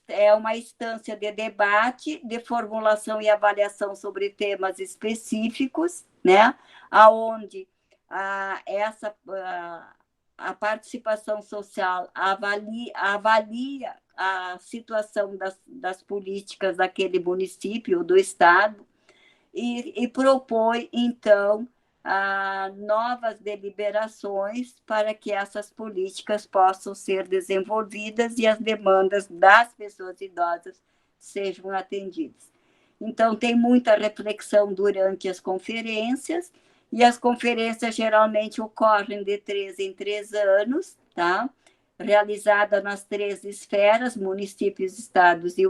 é uma instância de debate, de formulação e avaliação sobre temas específicos, né? Aonde a participação social avalia a situação das políticas daquele município, do estado, e propõe, então, novas deliberações para que essas políticas possam ser desenvolvidas e as demandas das pessoas idosas sejam atendidas. Então, tem muita reflexão durante as conferências, e as conferências geralmente ocorrem de 3 em 3 anos, tá? Realizada nas 3 esferas, municípios, estados e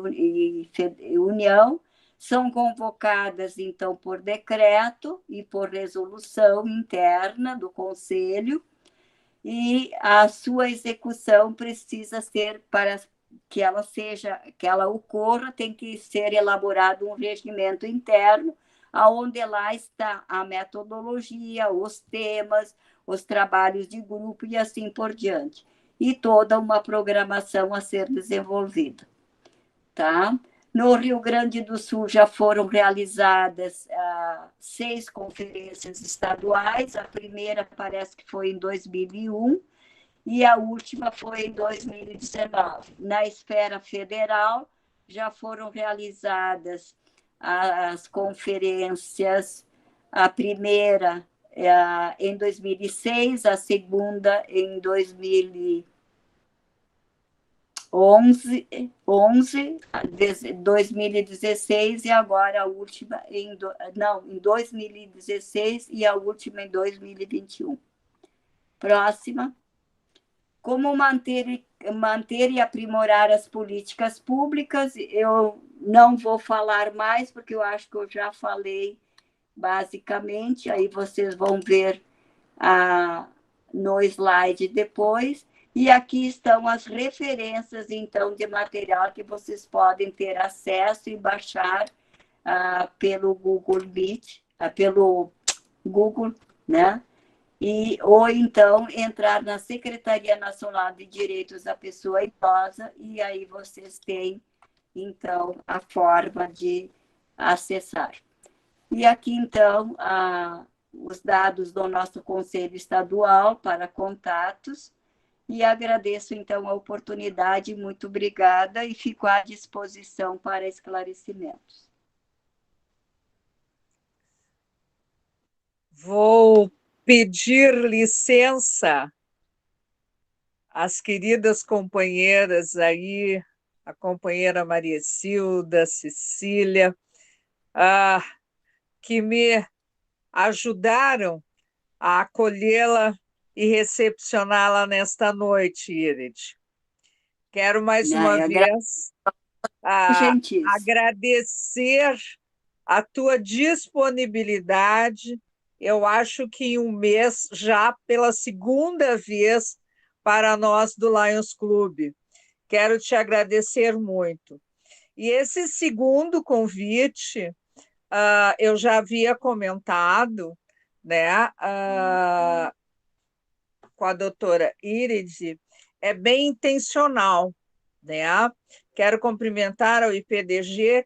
União, são convocadas, então, por decreto e por resolução interna do Conselho, e a sua execução precisa ser, para que ela ocorra, tem que ser elaborado um regimento interno, onde lá está a metodologia, os temas, os trabalhos de grupo e assim por diante. E toda uma programação a ser desenvolvida. Tá? No Rio Grande do Sul já foram realizadas 6 conferências estaduais, a primeira parece que foi em 2001, e a última foi em 2019. Na esfera federal, já foram realizadas as conferências, a primeira em 2006, a segunda em 2016 e agora a última em 2016 e a última em 2021. Próxima. Como manter e aprimorar as políticas públicas? Eu não vou falar mais, porque eu acho que eu já falei basicamente, aí vocês vão ver no slide depois. E aqui estão as referências, então, de material que vocês podem ter acesso e baixar pelo Google Meet, pelo Google, né? Ou então entrar na Secretaria Nacional de Direitos da Pessoa Idosa, e aí vocês têm, então, a forma de acessar. E aqui, então, os dados do nosso Conselho Estadual para contatos, e agradeço, então, a oportunidade, muito obrigada, e fico à disposição para esclarecimentos. Vou pedir licença às queridas companheiras aí, a companheira Maria Silda, Cecília, que me ajudaram a acolhê-la e recepcioná-la nesta noite, Irid. Quero mais uma vez agradecer a tua disponibilidade. Eu acho que em um mês, já pela segunda vez, para nós do Lions Club. Quero te agradecer muito. E esse segundo convite, eu já havia comentado, né, com a doutora Irid, é bem intencional, né? Quero cumprimentar ao IPDG,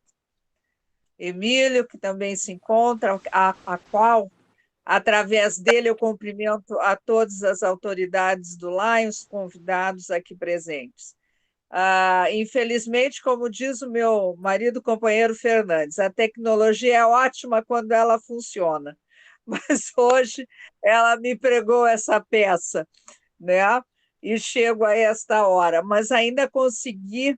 Emílio, que também se encontra, a qual, através dele, eu cumprimento a todas as autoridades do Lions, convidados aqui presentes. Infelizmente, como diz o meu marido, companheiro Fernandes, a tecnologia é ótima quando ela funciona, mas hoje ela me pregou essa peça, né? E chego a esta hora, mas ainda consegui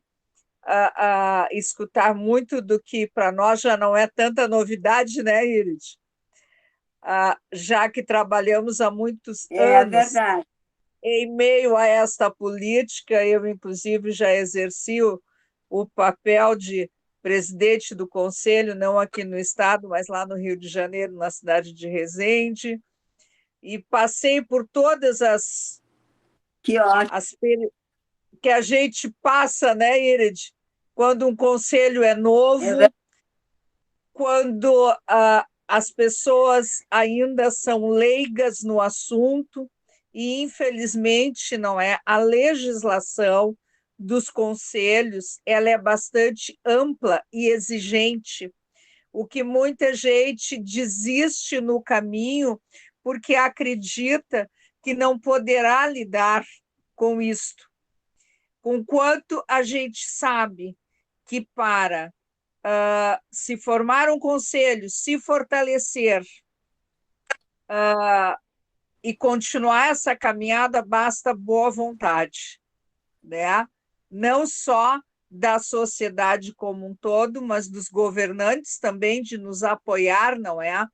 escutar muito do que para nós já não é tanta novidade, né, Irid? Já que trabalhamos há muitos anos verdade. em meio a esta política, eu, inclusive, já exerci o papel de presidente do conselho, não aqui no estado, mas lá no Rio de Janeiro, na cidade de Resende, e passei por todas Que ótimo. que a gente passa, né, Irid? Quando um conselho é novo, quando as pessoas ainda são leigas no assunto, e, infelizmente, não é, a legislação dos conselhos ela é bastante ampla e exigente, o que muita gente desiste no caminho porque acredita que não poderá lidar com isto. Conquanto a gente sabe que para se formar um conselho, se fortalecer e continuar essa caminhada, basta boa vontade, né? Não só da sociedade como um todo, mas dos governantes também, de nos apoiar, não é?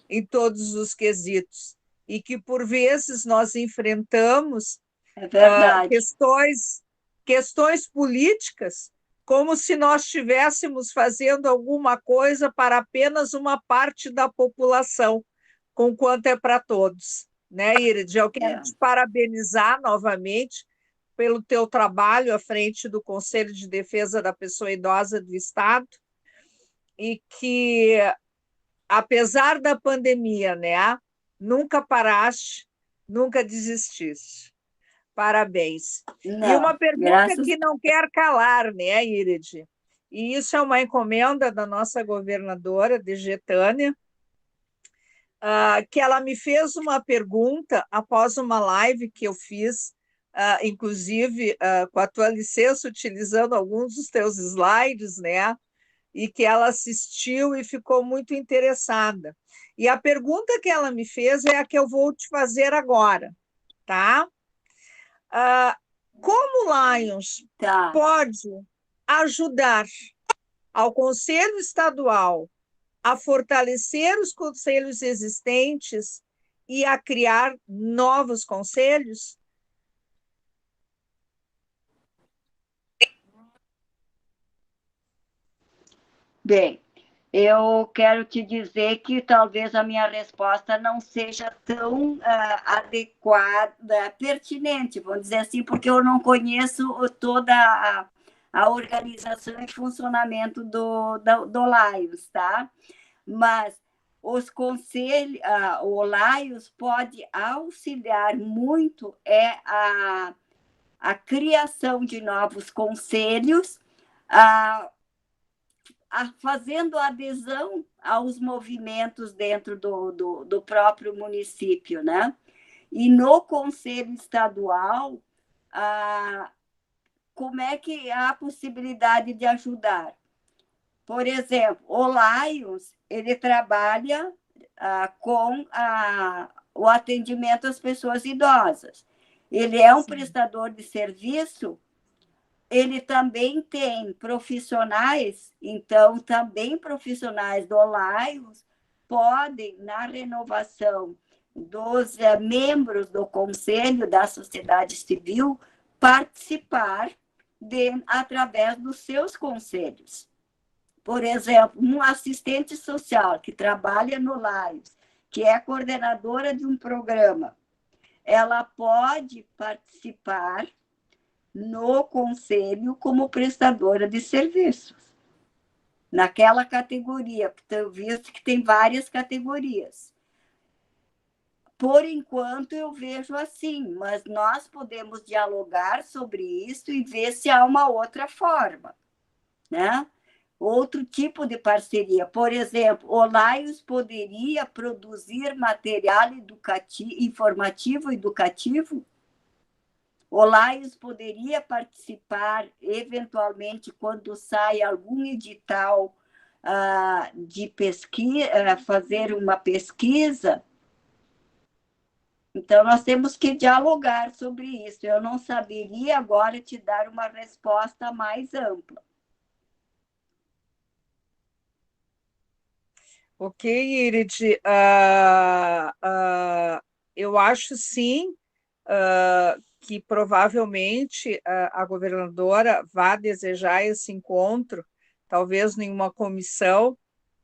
Em todos os quesitos. E que, por vezes, nós enfrentamos questões políticas como se nós estivéssemos fazendo alguma coisa para apenas uma parte da população, conquanto é para todos. Né, Irid? Eu quero te parabenizar novamente pelo teu trabalho à frente do Conselho de Defesa da Pessoa Idosa do Estado, e que, apesar da pandemia, né, nunca paraste, nunca desististe. Parabéns. Não, e uma pergunta que não quer calar, né, Irid? E isso é uma encomenda da nossa governadora, DG Tânia, que ela me fez uma pergunta após uma live que eu fiz, inclusive com a tua licença, utilizando alguns dos teus slides, né? E que ela assistiu e ficou muito interessada. E a pergunta que ela me fez é a que eu vou te fazer agora, tá? Como o Lions pode ajudar ao Conselho Estadual a fortalecer os conselhos existentes e a criar novos conselhos? Bem, eu quero te dizer que talvez a minha resposta não seja tão adequada, pertinente, vamos dizer assim, porque eu não conheço toda a organização e funcionamento do Lions, tá? Mas os conselhos, o Lions pode auxiliar muito a criação de novos conselhos, fazendo adesão aos movimentos dentro do próprio município, né? E no Conselho Estadual, como é que há a possibilidade de ajudar? Por exemplo, o Lions, ele trabalha com o atendimento às pessoas idosas. Ele é um prestador de serviço, ele também tem profissionais, então, também profissionais do Lions podem, na renovação dos membros do Conselho da Sociedade Civil, participar através dos seus conselhos. Por exemplo, um assistente social que trabalha no Lions, que é coordenadora de um programa, ela pode participar no conselho como prestadora de serviços, naquela categoria, porque eu visto que tem várias categorias. Por enquanto, eu vejo assim, mas nós podemos dialogar sobre isso e ver se há uma outra forma, né? Outro tipo de parceria. Por exemplo, o Lions poderia produzir material informativo educativo. O Lions poderia participar, eventualmente, quando sai algum edital de pesquisa, fazer uma pesquisa. Então, nós temos que dialogar sobre isso. Eu não saberia agora te dar uma resposta mais ampla. Ok, Irid. Eu acho, sim, que provavelmente a governadora vá desejar esse encontro, talvez em uma comissão,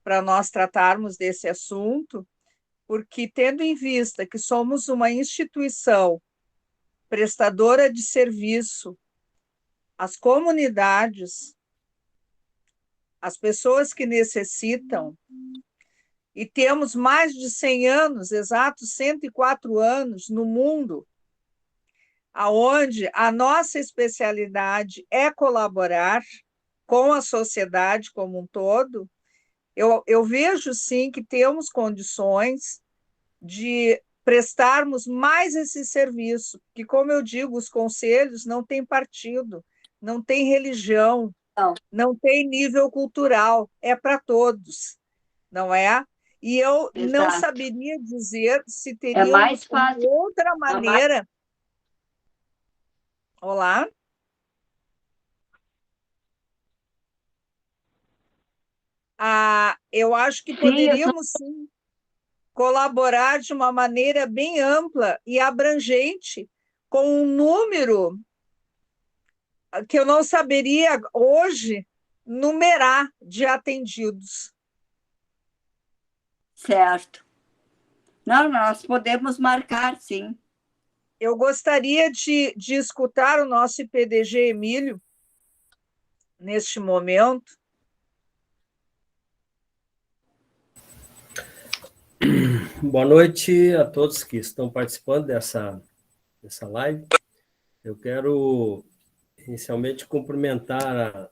para nós tratarmos desse assunto, porque, tendo em vista que somos uma instituição prestadora de serviço às comunidades, às pessoas que necessitam, e temos mais de 100 anos, exatos 104 anos no mundo, aonde a nossa especialidade é colaborar com a sociedade como um todo, eu vejo, sim, que temos condições de prestarmos mais esse serviço, porque, como eu digo, os conselhos não têm partido, não têm religião, não têm nível cultural, é para todos, não é? E eu não saberia dizer se teria uma outra maneira. Olá? Eu acho que poderíamos, sim, colaborar de uma maneira bem ampla e abrangente, com um número que eu não saberia hoje numerar de atendidos. Certo. Não, nós podemos marcar, sim. Eu gostaria de escutar o nosso IPDG Emílio neste momento. Boa noite a todos que estão participando dessa live. Eu quero inicialmente cumprimentar a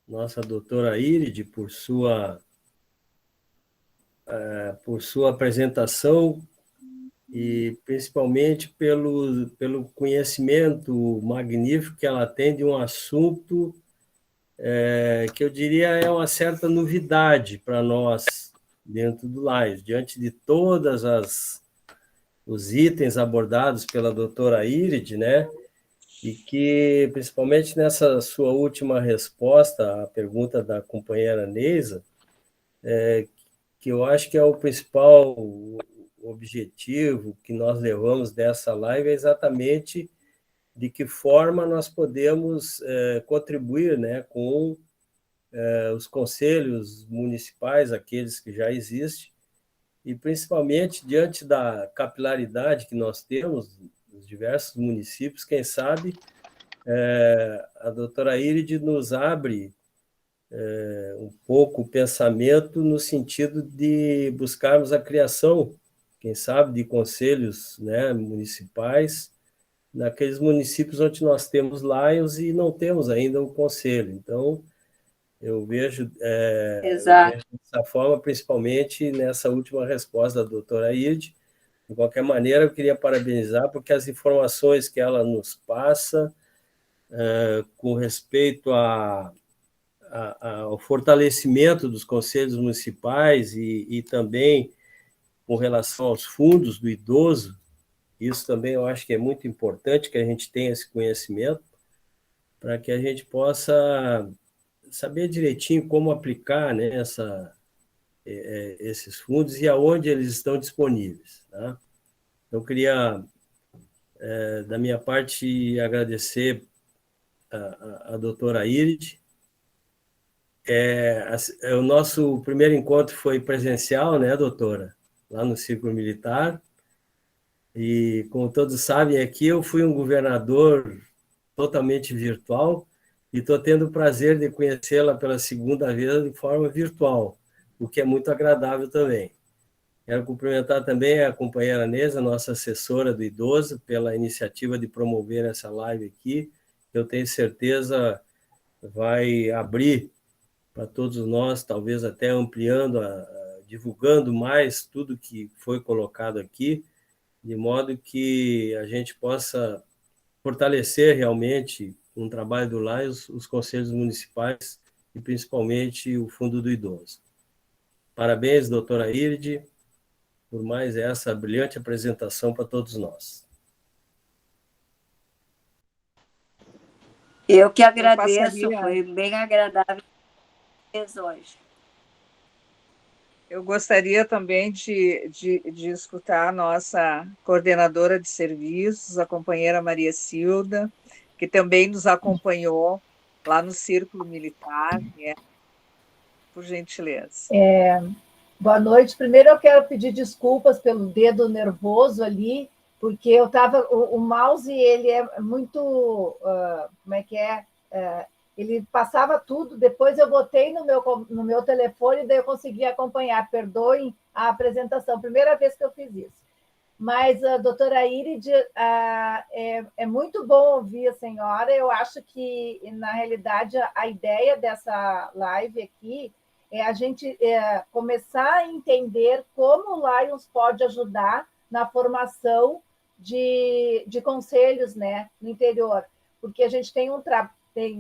nossa doutora Irid por sua apresentação e principalmente pelo conhecimento magnífico que ela tem de um assunto que eu diria é uma certa novidade para nós dentro do LAIS, diante de todas os itens abordados pela doutora Irid, né? E que, principalmente nessa sua última resposta à pergunta da companheira Neisa, que eu acho que é o principal objetivo que nós levamos dessa live é exatamente de que forma nós podemos contribuir, né, com os conselhos municipais, aqueles que já existem, e principalmente diante da capilaridade que nós temos nos diversos municípios, quem sabe a doutora Irid nos abre um pouco o pensamento no sentido de buscarmos a criação, quem sabe, de conselhos, né, municipais, naqueles municípios onde nós temos Lions e não temos ainda o conselho. Então, eu vejo dessa forma, principalmente nessa última resposta da doutora Irid. De qualquer maneira, eu queria parabenizar, porque as informações que ela nos passa com respeito ao fortalecimento dos conselhos municipais e também com relação aos fundos do idoso, isso também eu acho que é muito importante que a gente tenha esse conhecimento para que a gente possa saber direitinho como aplicar, né, esses fundos e aonde eles estão disponíveis. Tá? Eu queria, da minha parte, agradecer a doutora Irid. O nosso primeiro encontro foi presencial, né, doutora? Lá no Círculo Militar. E, como todos sabem, aqui eu fui um governador totalmente virtual e estou tendo o prazer de conhecê-la pela segunda vez de forma virtual, o que é muito agradável também. Quero cumprimentar também a companheira Neza, nossa assessora do idoso, pela iniciativa de promover essa live aqui. Eu tenho certeza vai abrir para todos nós, talvez até ampliando, divulgando mais tudo que foi colocado aqui, de modo que a gente possa fortalecer realmente um trabalho do LAI, os conselhos municipais e principalmente o Fundo do Idoso. Parabéns, doutora Iride, por mais essa brilhante apresentação para todos nós. Eu que agradeço, foi bem agradável hoje. Eu gostaria também de escutar a nossa coordenadora de serviços, a companheira Maria Silda, que também nos acompanhou lá no Círculo Militar, né? Por gentileza. Boa noite. Primeiro eu quero pedir desculpas pelo dedo nervoso ali, porque eu estava. O mouse, ele é muito. Como é que é? Ele passava tudo, depois eu botei no meu telefone e daí eu consegui acompanhar. Perdoem a apresentação, primeira vez que eu fiz isso. Mas, a doutora Iride, é muito bom ouvir a senhora. Eu acho que, na realidade, a ideia dessa live aqui é a gente começar a entender como o Lions pode ajudar na formação de conselhos, né, no interior. Porque a gente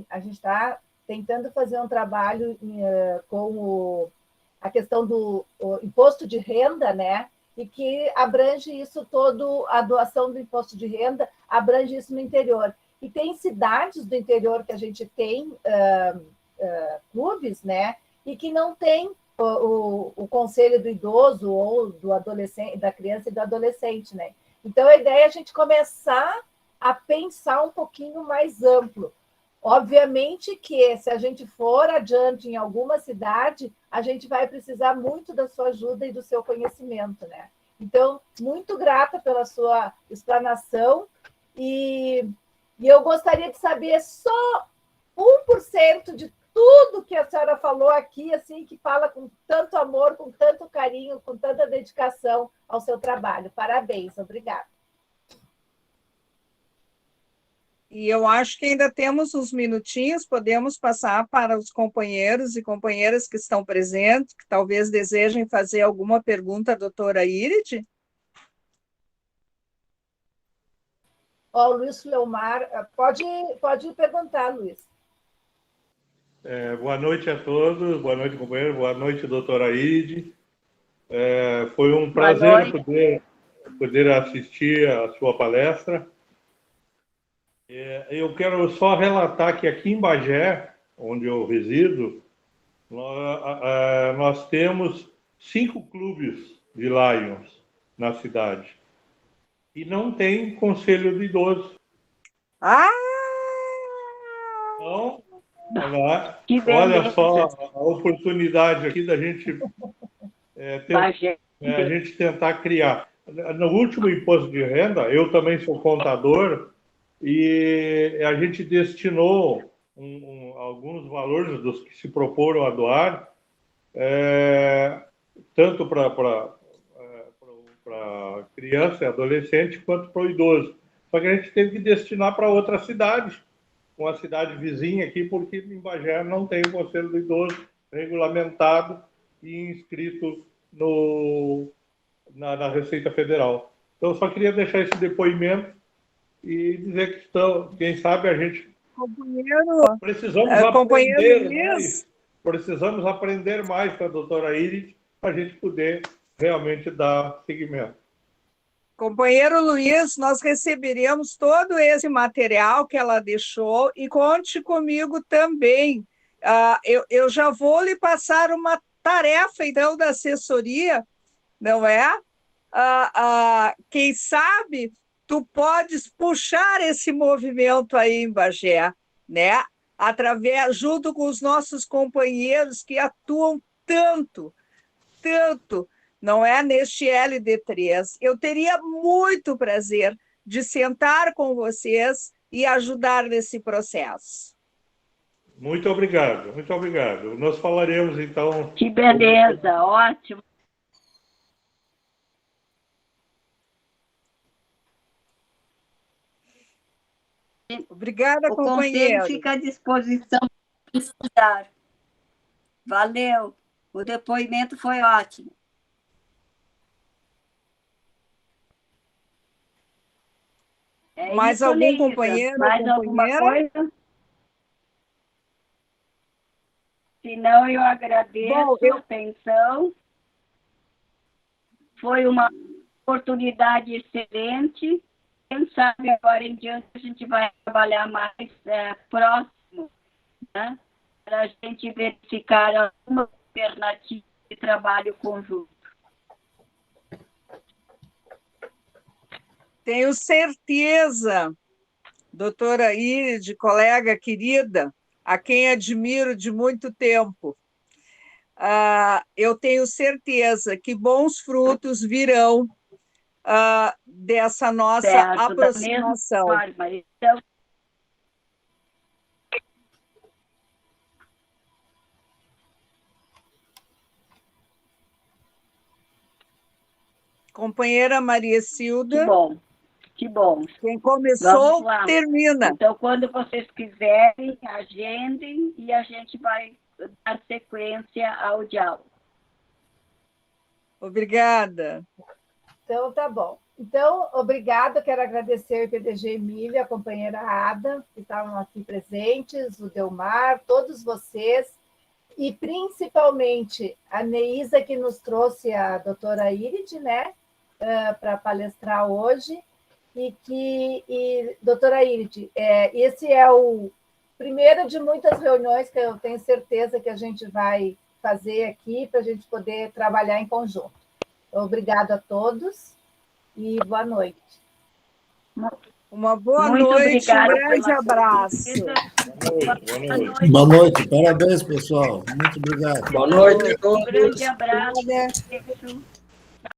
a gente está tentando fazer um trabalho com a questão do imposto de renda, né? E que abrange isso todo, a doação do imposto de renda abrange isso no interior. E tem cidades do interior que a gente tem clubes, né? E que não tem o conselho do idoso ou do adolescente, da criança e do adolescente, né? Então, a ideia é a gente começar a pensar um pouquinho mais amplo. Obviamente que, se a gente for adiante em alguma cidade, a gente vai precisar muito da sua ajuda e do seu conhecimento, né? Então, muito grata pela sua explanação e eu gostaria de saber só 1% de tudo que a senhora falou aqui, assim, que fala com tanto amor, com tanto carinho, com tanta dedicação ao seu trabalho. Parabéns, obrigada. E eu acho que ainda temos uns minutinhos, podemos passar para os companheiros e companheiras que estão presentes, que talvez desejem fazer alguma pergunta à doutora Iride. O Luiz Leomar, pode perguntar, Luiz. Boa noite a todos, boa noite, companheiro, boa noite, doutora Iride. Foi um prazer poder assistir a sua palestra. Eu quero só relatar que aqui em Bagé, onde eu resido, nós temos 5 clubes de Lions na cidade. E não tem conselho de idoso. Então, olha só a oportunidade aqui da gente, a gente tentar criar. No último imposto de renda, eu também sou contador, e a gente destinou alguns valores dos que se proporam a doar, tanto para criança e adolescente quanto para o idoso. Só que a gente teve que destinar para outra cidade, uma cidade vizinha aqui, porque em Bagé não tem o Conselho do Idoso regulamentado e inscrito na Receita Federal. Então, eu só queria deixar esse depoimento e dizer que quem sabe a gente precisamos aprender mais com a doutora Iride para a gente poder realmente dar seguimento. Companheiro Luiz, nós receberemos todo esse material que ela deixou e conte comigo também. Eu já vou lhe passar uma tarefa, então, da assessoria, não é? Quem sabe tu podes puxar esse movimento aí em Bagé, né? Junto com os nossos companheiros que atuam tanto, não é, neste LD3. Eu teria muito prazer de sentar com vocês e ajudar nesse processo. Muito obrigado, muito obrigado. Nós falaremos, então... Que beleza, ótimo. Obrigada, companheiro. O conselho fica à disposição para estudar. Valeu, o depoimento foi ótimo. Mais algum companheiro? Mais alguma coisa? Se não, eu agradeço a atenção. Foi uma oportunidade excelente. Quem sabe agora em diante a gente vai trabalhar mais próximo, né? Para a gente verificar uma alternativa de trabalho conjunto. Tenho certeza, doutora Irid, colega querida, a quem admiro de muito tempo, eu tenho certeza que bons frutos virão dessa nossa aproximação. Da mesma forma. Então, companheira Maria Silda. que bom, que bom. Quem começou, termina. Então, quando vocês quiserem, agendem e a gente vai dar sequência ao diálogo. Obrigada. Então, tá bom. Então, obrigada. Quero agradecer ao PDG Emília, a companheira Ada, que estavam aqui presentes, o Delmar, todos vocês, e principalmente a Neísa, que nos trouxe a doutora Irid, né, para palestrar hoje. Doutora Irid, esse é o primeiro de muitas reuniões que eu tenho certeza que a gente vai fazer aqui para a gente poder trabalhar em conjunto. Obrigada a todos e boa noite. Uma boa Muito noite, um grande pela abraço. Boa noite, parabéns, pessoal. Muito obrigado. Boa noite a todos. Um grande abraço.